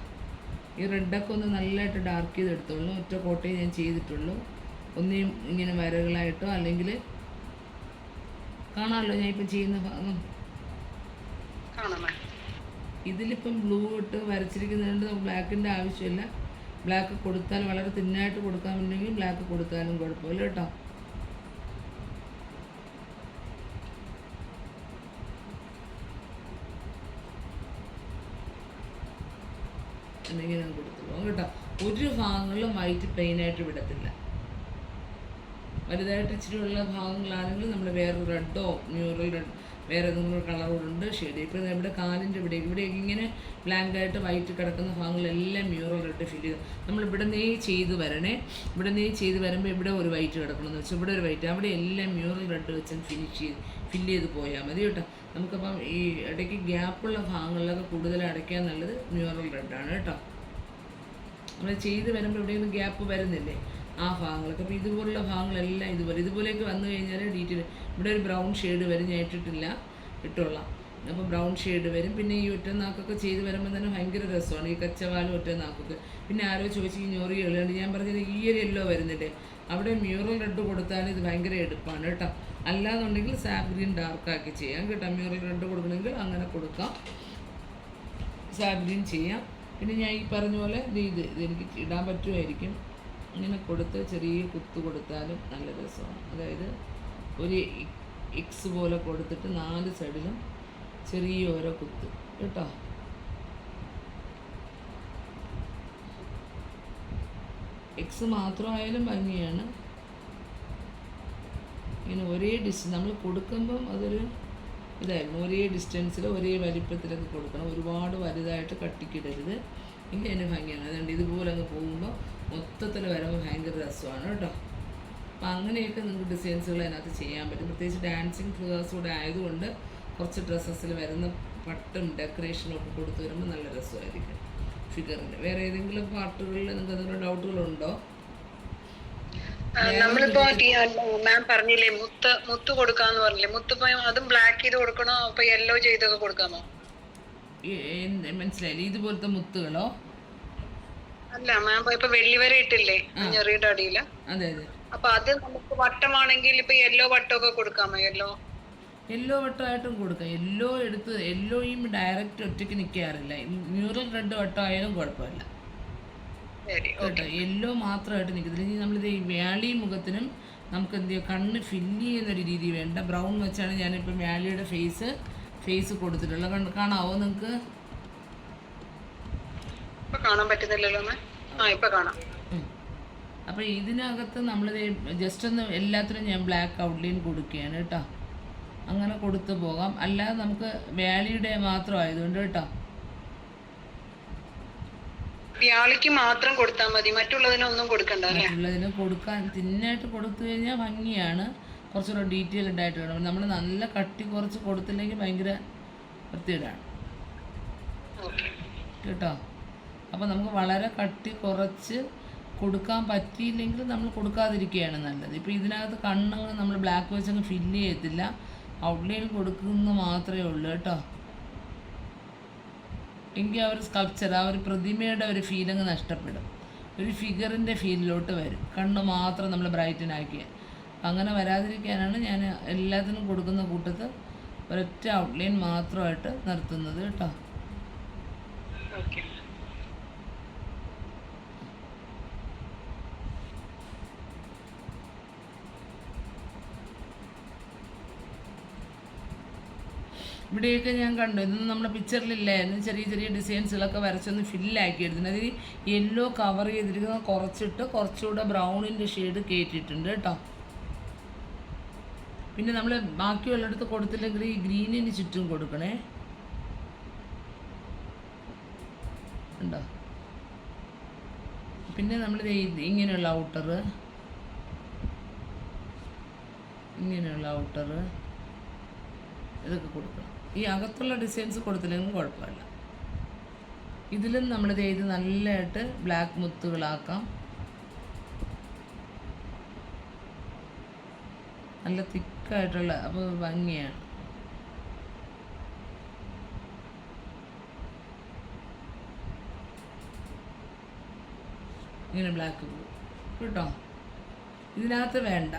ഈ റെഡൊക്കെ ഒന്ന് നല്ലതായിട്ട് ഡാർക്ക് ചെയ്തെടുത്തോളൂ. ഒറ്റ കോട്ടയെ ഞാൻ ചെയ്തിട്ടുള്ളൂ. ഒന്നേയും ഇങ്ങനെ വരകളായിട്ടോ അല്ലെങ്കിൽ കാണാമല്ലോ ഞാൻ ഇപ്പം ചെയ്യുന്ന ഭാഗം. ഇതിലിപ്പം ബ്ലൂ ഇട്ട് വരച്ചിരിക്കുന്നതുകൊണ്ട് ബ്ലാക്കിൻ്റെ ആവശ്യമില്ല. ബ്ലാക്ക് കൊടുത്താൽ വളരെ തിന്നായിട്ട് കൊടുക്കാമെന്നുണ്ടെങ്കിൽ ബ്ലാക്ക് കൊടുത്താലും കുഴപ്പമില്ല കേട്ടോ. അല്ലെങ്കിൽ ഞാൻ കൊടുത്തുള്ളൂ കേട്ടോ. ഒരു ഭാഗങ്ങളിലും വൈറ്റ് പ്ലെയിനായിട്ട് വിടത്തില്ല. വലുതായിട്ട് ഇച്ചിരി ഉള്ള ഭാഗങ്ങളാണെങ്കിൽ നമ്മൾ വേറെ റെഡോ മ്യൂറൽ റെഡ് വേറെ ഏതെങ്കിലും കളറുണ്ട് ഷെയ്ഡ്. ഇപ്പോൾ ഇവിടെ കാലിൻ്റെ ഇവിടെ ഇങ്ങനെ ബ്ലാങ്കായിട്ട് വൈറ്റ് കിടക്കുന്ന ഭാഗങ്ങളെല്ലാം മ്യൂറൽ റെഡ് ഫില്ല് ചെയ്ത് നമ്മൾ ഇവിടെ നീ ചെയ്ത് വരണേ. ഇവിടെ നീ ചെയ്ത് വരുമ്പോൾ ഇവിടെ ഒരു വൈറ്റ് കിടക്കണമെന്ന് വെച്ചാൽ ഇവിടെ ഒരു വൈറ്റ്, അവിടെ എല്ലാം മ്യൂറൽ റെഡ് വെച്ച് ഫില്ല് ചെയ്ത് പോയാൽ മതി കേട്ടോ. നമുക്കപ്പം ഈ ഇടയ്ക്ക് ഗ്യാപ്പുള്ള ഭാഗങ്ങളിലൊക്കെ കൂടുതൽ അടയ്ക്കാൻ നല്ലത് മ്യൂറൽ റെഡാണ് കേട്ടോ. നമ്മൾ ചെയ്ത് വരുമ്പോൾ എവിടെയെങ്കിലും ഗ്യാപ്പ് വരുന്നില്ലേ ആ ഭാഗങ്ങളൊക്കെ. അപ്പോൾ ഇതുപോലുള്ള ഭാഗങ്ങളെല്ലാം ഇതുപോലെയൊക്കെ വന്നു കഴിഞ്ഞാൽ ഡീറ്റെയിൽ ഇവിടെ ഒരു ബ്രൗൺ ഷെയ്ഡ് വരും. ഞാൻ ഇട്ടോളാം. അപ്പോൾ ബ്രൗൺ ഷെയ്ഡ് വരും. പിന്നെ ഈ ഒറ്റനാക്കൊക്കെ ചെയ്ത് വരുമ്പോൾ തന്നെ ഭയങ്കര രസമാണ് ഈ കച്ചവാലും ഒറ്റനാക്കൊക്കെ. പിന്നെ ആരോ ചോദിച്ചു ഈ ഞൊറി എള്ളുണ്ട്, ഞാൻ പറഞ്ഞത് ഈ ഒരു യെല്ലോ വരുന്നില്ലേ അവിടെ മ്യൂറൽ റെഡ് കൊടുത്താൽ ഇത് ഭയങ്കര എടുപ്പാണ് കേട്ടോ. അല്ലാന്നുണ്ടെങ്കിൽ സാപ്പ് ഗ്രീൻ ഡാർക്കാക്കി ചെയ്യാം കേട്ടോ. മ്യൂറൽ റെഡ് കൊടുക്കണമെങ്കിൽ അങ്ങനെ കൊടുക്കാം, സാപ്പ് ഗ്രീൻ ചെയ്യാം. പിന്നെ ഞാൻ ഈ പറഞ്ഞ പോലെ ഇത് എനിക്ക് ഇടാൻ പറ്റുമായിരിക്കും. ഇങ്ങനെ കൊടുത്ത് ചെറിയ കുത്ത് കൊടുത്താലും നല്ല രസമാണ്. അതായത് ഒരു എക്സ് പോലെ കൊടുത്തിട്ട് 4 സൈഡിലും ചെറിയ ഓരോ കുത്ത് കേട്ടോ. എക്സ് മാത്രമായാലും ഭംഗിയാണ്. ഇങ്ങനെ ഒരേ ഡിസ്റ്റൻസ് നമ്മൾ കൊടുക്കുമ്പം അതൊരു ഇതായിരുന്നു, ഒരേ ഡിസ്റ്റൻസിൽ ഒരേ വലിപ്പത്തിലൊക്കെ കൊടുക്കണം. ഒരുപാട് വലുതായിട്ട് കട്ടിക്കിടരുത്, എങ്കിൽ അതിന് ഭംഗിയാണ്. അതുകൊണ്ട് ഇതുപോലെ അങ്ങ് പോകുമ്പോൾ മൊത്തത്തിൽ വരുമ്പോൾ ഭയങ്കര രസമാണ് കേട്ടോ. അപ്പം അങ്ങനെയൊക്കെ നിങ്ങൾക്ക് ഡിസൈൻസുകൾ അതിനകത്ത് ചെയ്യാൻ പറ്റും. പ്രത്യേകിച്ച് ഡാൻസിങ് ഫ്ലവേഴ്സ് കൂടെ ആയതുകൊണ്ട് കുറച്ച് ഡ്രസ്സസിൽ വരുന്ന പട്ടും ഡെക്കറേഷനും ഒക്കെ കൊടുത്തു വരുമ്പോൾ നല്ല രസമായിരിക്കും ഫിഗറിന്. വേറെ ഏതെങ്കിലും പാർട്ടുകളിൽ നിങ്ങൾക്ക് എന്തെങ്കിലും ഡൗട്ടുകളുണ്ടോ? നമ്മളിപ്പോ മാം പറഞ്ഞില്ലേ മുത്ത് കൊടുക്കാന്ന് പറഞ്ഞില്ലേ, മുത്ത് അതും ബ്ലാക്ക് ചെയ്ത് കൊടുക്കണോ അപ്പൊ യെല്ലോ ചെയ്തൊക്കെ കൊടുക്കാമോ? മനസ്സിലായില്ലേ? ഇതുപോലത്തെ മുത്തുകളോ? അല്ല മാം ഇപ്പൊ വെള്ളി വരെ ഇട്ടില്ലേ ഞെറിയുടെ അടിയില്? അതെ അതെ. അപ്പൊ അത് നമുക്ക് വട്ടമാണെങ്കിൽ ഇപ്പൊ യെല്ലോ വട്ടമൊക്കെ കൊടുക്കാമോ? യെല്ലോ വട്ടമായിട്ടും കൊടുക്കാം. യെല്ലോയും ഡയറക്റ്റ് ഒറ്റയ്ക്ക് നിൽക്കാറില്ല. മ്യൂറൽ റെഡ് വട്ടമായാലും കുഴപ്പമില്ല കേട്ടോ. യെല്ലോ മാത്രമായിട്ട് നിൽക്കത്തില്ല. ഇനി നമ്മളിത് ഈ വ്യാളി മുഖത്തിനും നമുക്ക് എന്ത് ചെയ്യുക, കണ്ണ് ഫില്ല് ചെയ്യുന്നൊരു രീതി വേണ്ട. ബ്രൗൺ വെച്ചാണ് ഞാനിപ്പോൾ വ്യാളിയുടെ ഫേസ് കൊടുത്തിട്ടുള്ളത്. കാണാവോ നിങ്ങൾക്ക്? കാണാൻ പറ്റുന്നില്ലല്ലോ. ഇപ്പൊ കാണാം. അപ്പോൾ ഇതിനകത്ത് നമ്മളിത് ജസ്റ്റ് ഒന്ന് എല്ലാത്തിനും ഞാൻ ബ്ലാക്ക് ഔട്ട്ലൈൻ കൊടുക്കുകയാണ് കേട്ടോ. അങ്ങനെ കൊടുത്തു പോകാം. അല്ലാതെ നമുക്ക് വ്യാളിയുടെ മാത്രം ആയതുകൊണ്ട് കേട്ടോ പിയാളിക്ക് മാത്രം കൊടുത്താൽ മതി, മറ്റുള്ളതിനൊന്നും കൊടുക്കണ്ട അല്ലേ? മറ്റുള്ളതിന് കൊടുക്കാൻ തിന്നായിട്ട് കൊടുത്തു കഴിഞ്ഞാൽ ഭംഗിയാണ്, കുറച്ചുകൂടെ ഡീറ്റെയിൽഡ് ആയിട്ട് വേണം. നമ്മൾ നല്ല കട്ടി കുറച്ച് കൊടുത്തില്ലെങ്കിൽ ഭയങ്കര വൃത്തികേടാണ് കേട്ടോ. അപ്പോൾ നമുക്ക് വളരെ കട്ടി കുറച്ച് കൊടുക്കാൻ പറ്റിയില്ലെങ്കിൽ നമ്മൾ കൊടുക്കാതിരിക്കുകയാണ് നല്ലത്. ഇപ്പോൾ ഇതിനകത്ത് കണ്ണങ്ങ് നമ്മൾ ബ്ലാക്ക് വെച്ചങ്ങ് ഫില്ല് ചെയ്യത്തില്ല, ഔട്ട്ലൈൻ കൊടുക്കുന്ന മാത്രമേ ഉള്ളൂ കേട്ടോ. എങ്കിൽ ആ ഒരു സ്കൾപ്ചർ, ആ ഒരു പ്രതിമയുടെ ഒരു ഫീലങ്ങ് നഷ്ടപ്പെടും, ഒരു ഫിഗറിൻ്റെ ഫീലിലോട്ട് വരും, കണ്ണ് മാത്രം നമ്മൾ ബ്രൈറ്റനാക്കിയ. അങ്ങനെ വരാതിരിക്കാനാണ് ഞാൻ എല്ലാത്തിനും കൊടുക്കുന്ന കൂട്ടത്ത് ഒരൊറ്റ ഔട്ട്ലൈൻ മാത്രമായിട്ട് നിർത്തുന്നത് കേട്ടോ. ഇവിടെയൊക്കെ ഞാൻ കണ്ടു, ഇതൊന്നും നമ്മുടെ പിക്ചറിലില്ലായിരുന്നു, ചെറിയ ചെറിയ ഡിസൈൻസുകളൊക്കെ വരച്ചൊന്ന് ഫില്ലാക്കി എടുത്തിട്ടുണ്ട്. അതിൽ യെല്ലോ കവർ ചെയ്തിരിക്കുന്നത് കുറച്ചിട്ട് കുറച്ചുകൂടെ ബ്രൗണിൻ്റെ ഷെയ്ഡ് കയറ്റിയിട്ടുണ്ട് കേട്ടോ. പിന്നെ നമ്മൾ ബാക്കിയുള്ളിടത്ത് കൊടുത്തില്ലെങ്കിൽ ഈ ഗ്രീനിന് ചുറ്റും കൊടുക്കണേ, ഉണ്ടോ. പിന്നെ നമ്മൾ ഇങ്ങനെയുള്ള ഔട്ടർ, ഇതൊക്കെ കൊടുക്കണം. ഈ അകത്തുള്ള ഡിസൈൻസ് കൊടുത്തില്ലെങ്കിലും കുഴപ്പമില്ല. ഇതിലും നമ്മൾ ഇത് നല്ലതായിട്ട് ബ്ലാക്ക് മുത്തുകളാക്കാം, നല്ല തിക്കായിട്ടുള്ള, അപ്പോൾ ഭംഗിയാണ്. ഇങ്ങനെ ബ്ലാക്ക് കേട്ടോ. ഇതിനകത്ത് വേണ്ട,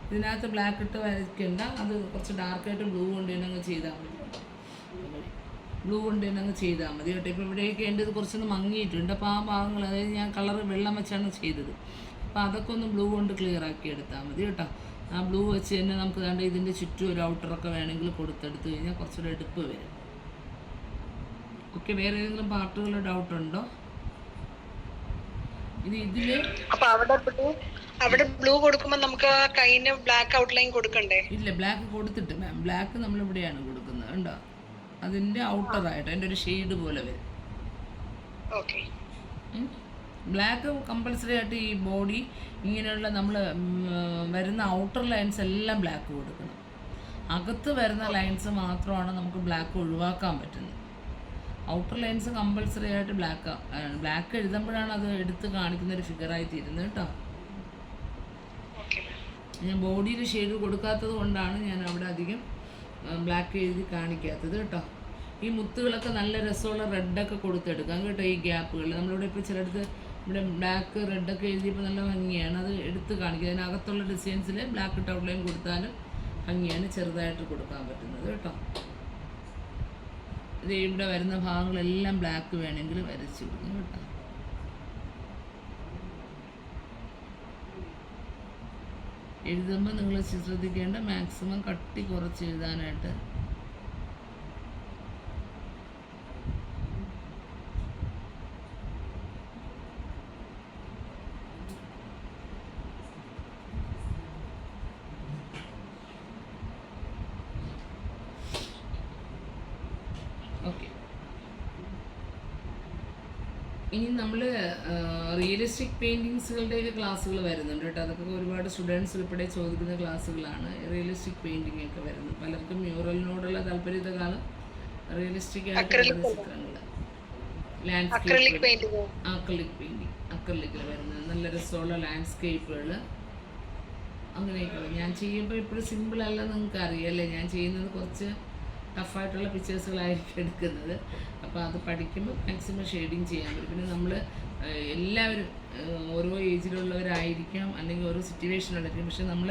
ഇതിനകത്ത് ബ്ലാക്ക് ഇട്ട് വരയ്ക്കണ്ട, അത് കുറച്ച് ഡാർക്കായിട്ട് ബ്ലൂ കൊണ്ട് തന്നെ അങ്ങ് ചെയ്താൽ മതി, കേട്ടോ. ഇപ്പോൾ ഇവിടെയൊക്കെ എൻ്റെ ഇത് കുറച്ചൊന്ന് മങ്ങിയിട്ടുണ്ട്, അപ്പോൾ ആ ഭാഗങ്ങൾ, അതായത് ഞാൻ കളർ വെള്ളം വെച്ചാണ് ചെയ്തത്, അപ്പോൾ അതൊക്കെ ഒന്ന് ബ്ലൂ കൊണ്ട് ക്ലിയർ ആക്കി എടുത്താൽ മതി കേട്ടോ. ആ ബ്ലൂ വെച്ച് തന്നെ നമുക്ക് കണ്ട് ഇതിൻ്റെ ചുറ്റും ഒരു ഔട്ടറൊക്കെ വേണമെങ്കിൽ കൊടുത്തെടുത്ത് കഴിഞ്ഞാൽ കുറച്ചുകൂടെ എടുപ്പ് വരും. ഓക്കെ, വേറെ ഏതെങ്കിലും പാർട്ടുകൾ ഡൗട്ടുണ്ടോ? ഇതിൽ അവിടെ ബ്ലൂ കൊടുക്കുമ്പോൾ നമുക്ക് കൈന് ബ്ലാക്ക് ഔട്ട്ലൈൻ കൊടുക്കണ്ടേ? ഇല്ല, ബ്ലാക്ക് കൊടുത്തിട്ട് മാം, ബ്ലാക്ക് നമ്മളിവിടെയാണ് കൊടുക്കുന്നത് കണ്ടോ, അതിൻ്റെ ഔട്ടറായിട്ട് അതിൻ്റെ ഒരു ഷെയ്ഡ് പോലെ വരും. ബ്ലാക്ക് കമ്പൽസറി ആയിട്ട് ഈ ബോഡി ഇങ്ങനെയുള്ള നമ്മൾ വരുന്ന ഔട്ടർ ലൈൻസ് എല്ലാം ബ്ലാക്ക് കൊടുക്കണം. അകത്ത് വരുന്ന ലൈൻസ് മാത്രമാണ് നമുക്ക് ബ്ലാക്ക് ഒഴിവാക്കാൻ പറ്റുന്നത്. ഔട്ടർ ലൈൻസ് കമ്പൽസറി ആയിട്ട് ബ്ലാക്ക് എഴുതുമ്പോഴാണ് അത് എടുത്ത് കാണിക്കുന്ന ഒരു ഫിഗറായി തീരുന്നത് കേട്ടോ. ഞാൻ ബോഡിയിൽ ഷെയ്ഡ് കൊടുക്കാത്തത് കൊണ്ടാണ് ഞാൻ അവിടെ അധികം ബ്ലാക്ക് എഴുതി കാണിക്കാത്തത് കേട്ടോ. ഈ മുത്തുകളൊക്കെ നല്ല രസമുള്ള റെഡൊക്കെ കൊടുത്തെടുക്കാം കേട്ടോ. ഈ ഗ്യാപ്പുകൾ നമ്മളിവിടെ ഇപ്പോൾ ചിലടത്ത് ഇവിടെ ബ്ലാക്ക് റെഡൊക്കെ എഴുതിയപ്പോൾ നല്ല ഭംഗിയാണ്, അത് എടുത്ത് കാണിക്കുക. അതിനകത്തുള്ള ഡിസൈൻസിൽ ബ്ലാക്ക് ഇട്ട് ഔട്ട്ലൈൻ കൊടുത്താലും ഭംഗിയാണ്, ചെറുതായിട്ട് കൊടുക്കാൻ പറ്റുന്നത് കേട്ടോ. ഇത് ഇവിടെ വരുന്ന ഭാഗങ്ങളെല്ലാം ബ്ലാക്ക് വേണമെങ്കിൽ വരച്ചു കൊടുക്കും കേട്ടോ. എഴുതുമ്പോൾ നിങ്ങൾ ശ്രദ്ധിക്കേണ്ട മാക്സിമം കട്ടി കുറച്ച് എഴുതാനായിട്ട്. ഓക്കെ, ഇനി നമ്മൾ റിയലിസ്റ്റിക് പെയിൻറ്റിങ്സുകളുടെയൊക്കെ ക്ലാസ്സുകൾ വരുന്നുണ്ട് കേട്ടോ. അതൊക്കെ ഒരുപാട് സ്റ്റുഡൻസ് ഉൾപ്പെടെ ചോദിക്കുന്ന ക്ലാസ്സുകളാണ്. റിയലിസ്റ്റിക് പെയിൻറ്റിംഗ് ഒക്കെ വരുന്നത്, പലർക്കും മ്യൂറലിനോടുള്ള താല്പര്യത്തെ കാലം റിയലിസ്റ്റിക് ആയിട്ടുള്ള ചിത്രങ്ങൾ, ലാൻഡ്സ്കേപ്പ്, അക്രലിക്കിൽ വരുന്നത് നല്ല രസമുള്ള ലാൻഡ്സ്കേപ്പുകൾ അങ്ങനെയൊക്കെ. ഞാൻ ചെയ്യുമ്പോൾ ഇപ്പോഴും സിമ്പിളല്ല, നിങ്ങൾക്ക് അറിയാമല്ലേ, ഞാൻ ചെയ്യുന്നത് കുറച്ച് ടഫായിട്ടുള്ള പിക്ചേഴ്സുകളായിരിക്കും എടുക്കുന്നത്. അപ്പോൾ അത് പഠിക്കുമ്പോൾ മാക്സിമം ഷെയ്ഡിങ് ചെയ്യാൻ പറ്റും. പിന്നെ നമ്മൾ എല്ലാവരും ഓരോ ഏജിലുള്ളവരായിരിക്കാം, അല്ലെങ്കിൽ ഓരോ സിറ്റുവേഷനുള്ളതായിരിക്കും. പക്ഷെ നമ്മൾ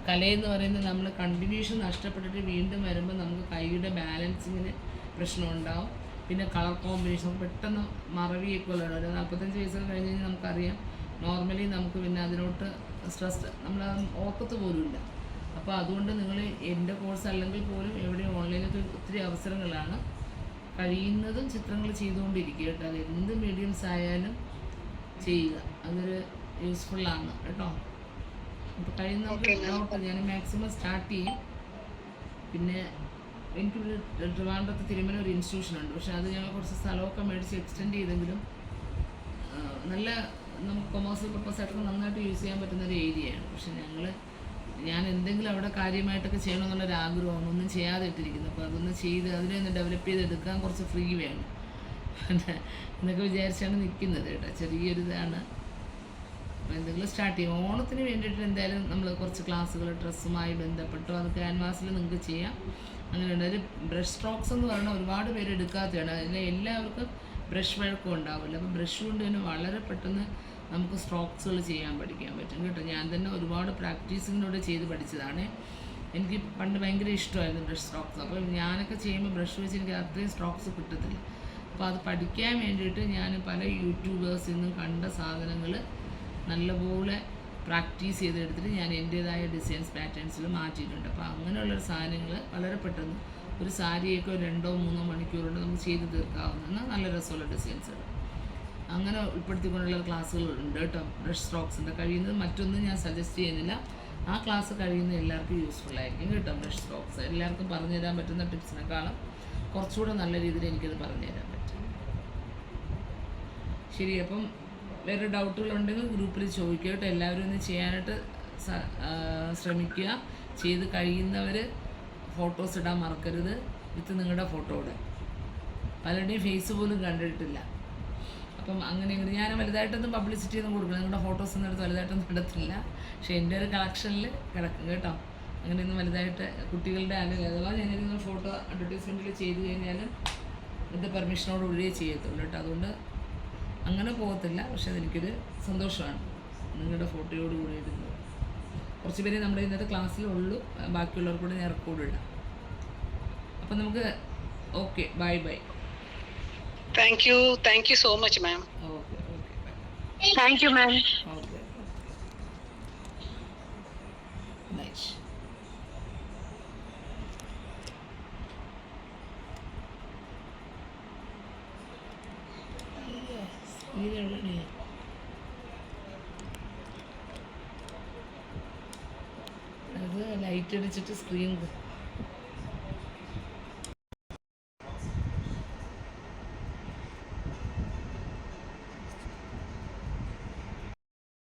കലയെന്ന് പറയുന്നത് നമ്മൾ കണ്ടിന്യൂഷൻ നഷ്ടപ്പെട്ടിട്ട് വീണ്ടും വരുമ്പോൾ നമുക്ക് കൈയുടെ ബാലൻസിങ്ങിന് പ്രശ്നമുണ്ടാവും. പിന്നെ കളർ കോമ്പിനേഷൻ പെട്ടെന്ന് മറവിയൊക്കെ ഉള്ളതാണ്. ഒരു 45 വയസ്സൊക്കെ കഴിഞ്ഞ് കഴിഞ്ഞാൽ നമുക്കറിയാം, നോർമലി നമുക്ക് പിന്നെ അതിനോട്ട് സ്ട്രെസ് നമ്മൾ ഓർക്കത്ത് പോലുമില്ല. അപ്പോൾ അതുകൊണ്ട് നിങ്ങൾ എൻ്റെ കോഴ്സ് അല്ലെങ്കിൽ പോലും എവിടെ ഓൺലൈനൊക്കെ ഒത്തിരി അവസരങ്ങളാണ്, കഴിയുന്നതും ചിത്രങ്ങൾ ചെയ്തുകൊണ്ടിരിക്കുക കേട്ടോ. അത് എന്ത് മീഡിയംസ് ആയാലും ചെയ്യുക, അതൊരു യൂസ്ഫുള്ളാണ് കേട്ടോ. അപ്പോൾ കഴിയുന്ന ഞാൻ മാക്സിമം സ്റ്റാർട്ട് ചെയ്യും. പിന്നെ എനിക്കൊരു ട്രിവാൻഡ്രത്ത് തിരുമല ഒരു ഇൻസ്റ്റിറ്റ്യൂഷൻ ഉണ്ട്, പക്ഷേ അത് ഞങ്ങൾ കുറച്ച് സ്ഥലമൊക്കെ മേടിച്ച് എക്സ്റ്റെൻഡ് ചെയ്തെങ്കിലും നല്ല നമുക്ക് കൊമേഴ്സ്യൽ പർപ്പസ് ആയിട്ടൊക്കെ നന്നായിട്ട് യൂസ് ചെയ്യാൻ പറ്റുന്ന ഒരു ഏരിയയാണ്. പക്ഷെ ഞാൻ എന്തെങ്കിലും അവിടെ കാര്യമായിട്ടൊക്കെ ചെയ്യണമെന്നുള്ളൊരു ആഗ്രഹമാണ്, ഒന്നും ചെയ്യാതെ ഇട്ടിരിക്കുന്നത്. അപ്പോൾ അതൊന്ന് ചെയ്ത് അതിനെ ഒന്ന് ഡെവലപ്പ് ചെയ്തെടുക്കാൻ കുറച്ച് ഫ്രീ വേണം എന്നൊക്കെ വിചാരിച്ചാണ് നിൽക്കുന്നത് കേട്ടോ. ചെറിയൊരിതാണ്. അപ്പോൾ എന്തെങ്കിലും സ്റ്റാർട്ട് ചെയ്യും. ഓണത്തിന് വേണ്ടിയിട്ട് എന്തായാലും നമ്മൾ കുറച്ച് ക്ലാസ്സുകൾ ഡ്രസ്സുമായി ബന്ധപ്പെട്ടോ അത് ക്യാൻവാസിൽ നിങ്ങൾക്ക് ചെയ്യാം. അങ്ങനെയുണ്ട്. അതിൽ ബ്രഷ് സ്ട്രോക്സ് എന്ന് പറഞ്ഞാൽ ഒരുപാട് പേര് എടുക്കാത്തതാണ്. അതിൽ എല്ലാവർക്കും ബ്രഷ് വഴക്കം ഉണ്ടാവില്ല. അപ്പോൾ ബ്രഷ് കൊണ്ട് തന്നെ വളരെ പെട്ടെന്ന് നമുക്ക് സ്ട്രോക്സുകൾ ചെയ്യാൻ പഠിക്കാൻ പറ്റും കേട്ടോ. ഞാൻ തന്നെ ഒരുപാട് പ്രാക്ടീസിങ്ങിലൂടെ ചെയ്ത് പഠിച്ചതാണ്. എനിക്ക് പണ്ട് ഭയങ്കര ഇഷ്ടമായിരുന്നു ബ്രഷ് സ്ട്രോക്സ്. അപ്പോൾ ഞാനൊക്കെ ചെയ്യുമ്പോൾ ബ്രഷ് വെച്ച് എനിക്ക് അത്രയും സ്ട്രോക്സ് കിട്ടത്തില്ല. അപ്പോൾ അത് പഠിക്കാൻ വേണ്ടിയിട്ട് ഞാൻ പല യൂട്യൂബേഴ്സിൽ നിന്നും കണ്ട സാധനങ്ങൾ നല്ലപോലെ പ്രാക്ടീസ് ചെയ്തെടുത്തിട്ട് ഞാൻ എൻ്റേതായ ഡിസൈൻസ് പാറ്റേൺസിൽ മാറ്റിയിട്ടുണ്ട്. അപ്പോൾ അങ്ങനെയുള്ളൊരു സാധനങ്ങൾ വളരെ പെട്ടെന്ന് ഒരു സാരിയൊക്കെ 2-3 മണിക്കൂർ കൊണ്ട് നമുക്ക് ചെയ്ത് തീർക്കാവുന്ന നല്ല രസമുള്ള ഡിസൈൻസുകൾ അങ്ങനെ ഉൾപ്പെടുത്തിക്കൊണ്ടുള്ള ക്ലാസ്സുകളുണ്ട് കേട്ടോ. ബ്രഷ് സ്ട്രോക്സിൻ്റെ കഴിയുന്നത് മറ്റൊന്നും ഞാൻ സജസ്റ്റ് ചെയ്യുന്നില്ല. ആ ക്ലാസ് കഴിയുന്ന എല്ലാവർക്കും യൂസ്ഫുൾ ആയിരിക്കും കേട്ടോ. ബ്രഷ് സ്ട്രോക്സ് എല്ലാവർക്കും പറഞ്ഞു തരാൻ പറ്റുന്ന ടിപ്സിനേക്കാളും കുറച്ചുകൂടെ നല്ല രീതിയിൽ എനിക്കത് പറഞ്ഞു തരാൻ പറ്റും. ശരി, അപ്പം വേറെ ഡൗട്ടുകളുണ്ടെങ്കിൽ ഗ്രൂപ്പിൽ ചോദിക്കുക കേട്ടോ. എല്ലാവരും ഒന്ന് ചെയ്യാനായിട്ട് ശ്രമിക്കുക. ചെയ്ത് കഴിയുന്നവർ ഫോട്ടോസ് ഇടാൻ മറക്കരുത്. വിത്ത് നിങ്ങളുടെ ഫോട്ടോയുടെ പലരുടെയും ഫേസ് പോലും കണ്ടിട്ടില്ല. അപ്പം അങ്ങനെ ഞാൻ വലുതായിട്ടൊന്നും പബ്ലിസിറ്റി ഒന്നും കൊടുക്കില്ല. നിങ്ങളുടെ ഫോട്ടോസ് ഒന്നും എടുത്ത് വലുതായിട്ടൊന്നും ഇടത്തില്ല. പക്ഷേ എൻ്റെ ഒരു കളക്ഷനിൽ കിടക്കും കേട്ടോ. അങ്ങനെയൊന്നും വലുതായിട്ട് കുട്ടികളുടെ അല്ലെങ്കിൽ അഥവാ ഞാനൊരു ഫോട്ടോ അഡ്വർടൈസ്മെൻറ്റിൽ ചെയ്ത് കഴിഞ്ഞാലും ഇത് പെർമിഷനോട് കൂടിയേ ചെയ്യത്തുള്ളൂ കേട്ടോ. അതുകൊണ്ട് അങ്ങനെ പോകത്തില്ല. പക്ഷെ അതെനിക്കൊരു സന്തോഷമാണ് നിങ്ങളുടെ ഫോട്ടോയോട് കൂടി ഇടുന്നത്. കുറച്ച് പേര് നമ്മുടെ ഇന്നത്തെ ക്ലാസ്സിലുള്ളൂ. ബാക്കിയുള്ളവർക്ക് കൂടെ ഞാൻ റെക്കോർഡ് ഇടാം. അപ്പം നമുക്ക് okay, bye bye. Thank you so much ma'am. Okay okay bye. Thank you ma'am. Okay nice. അത് ലൈറ്റ് അടിച്ചിട്ട് സ്ക്രീൻ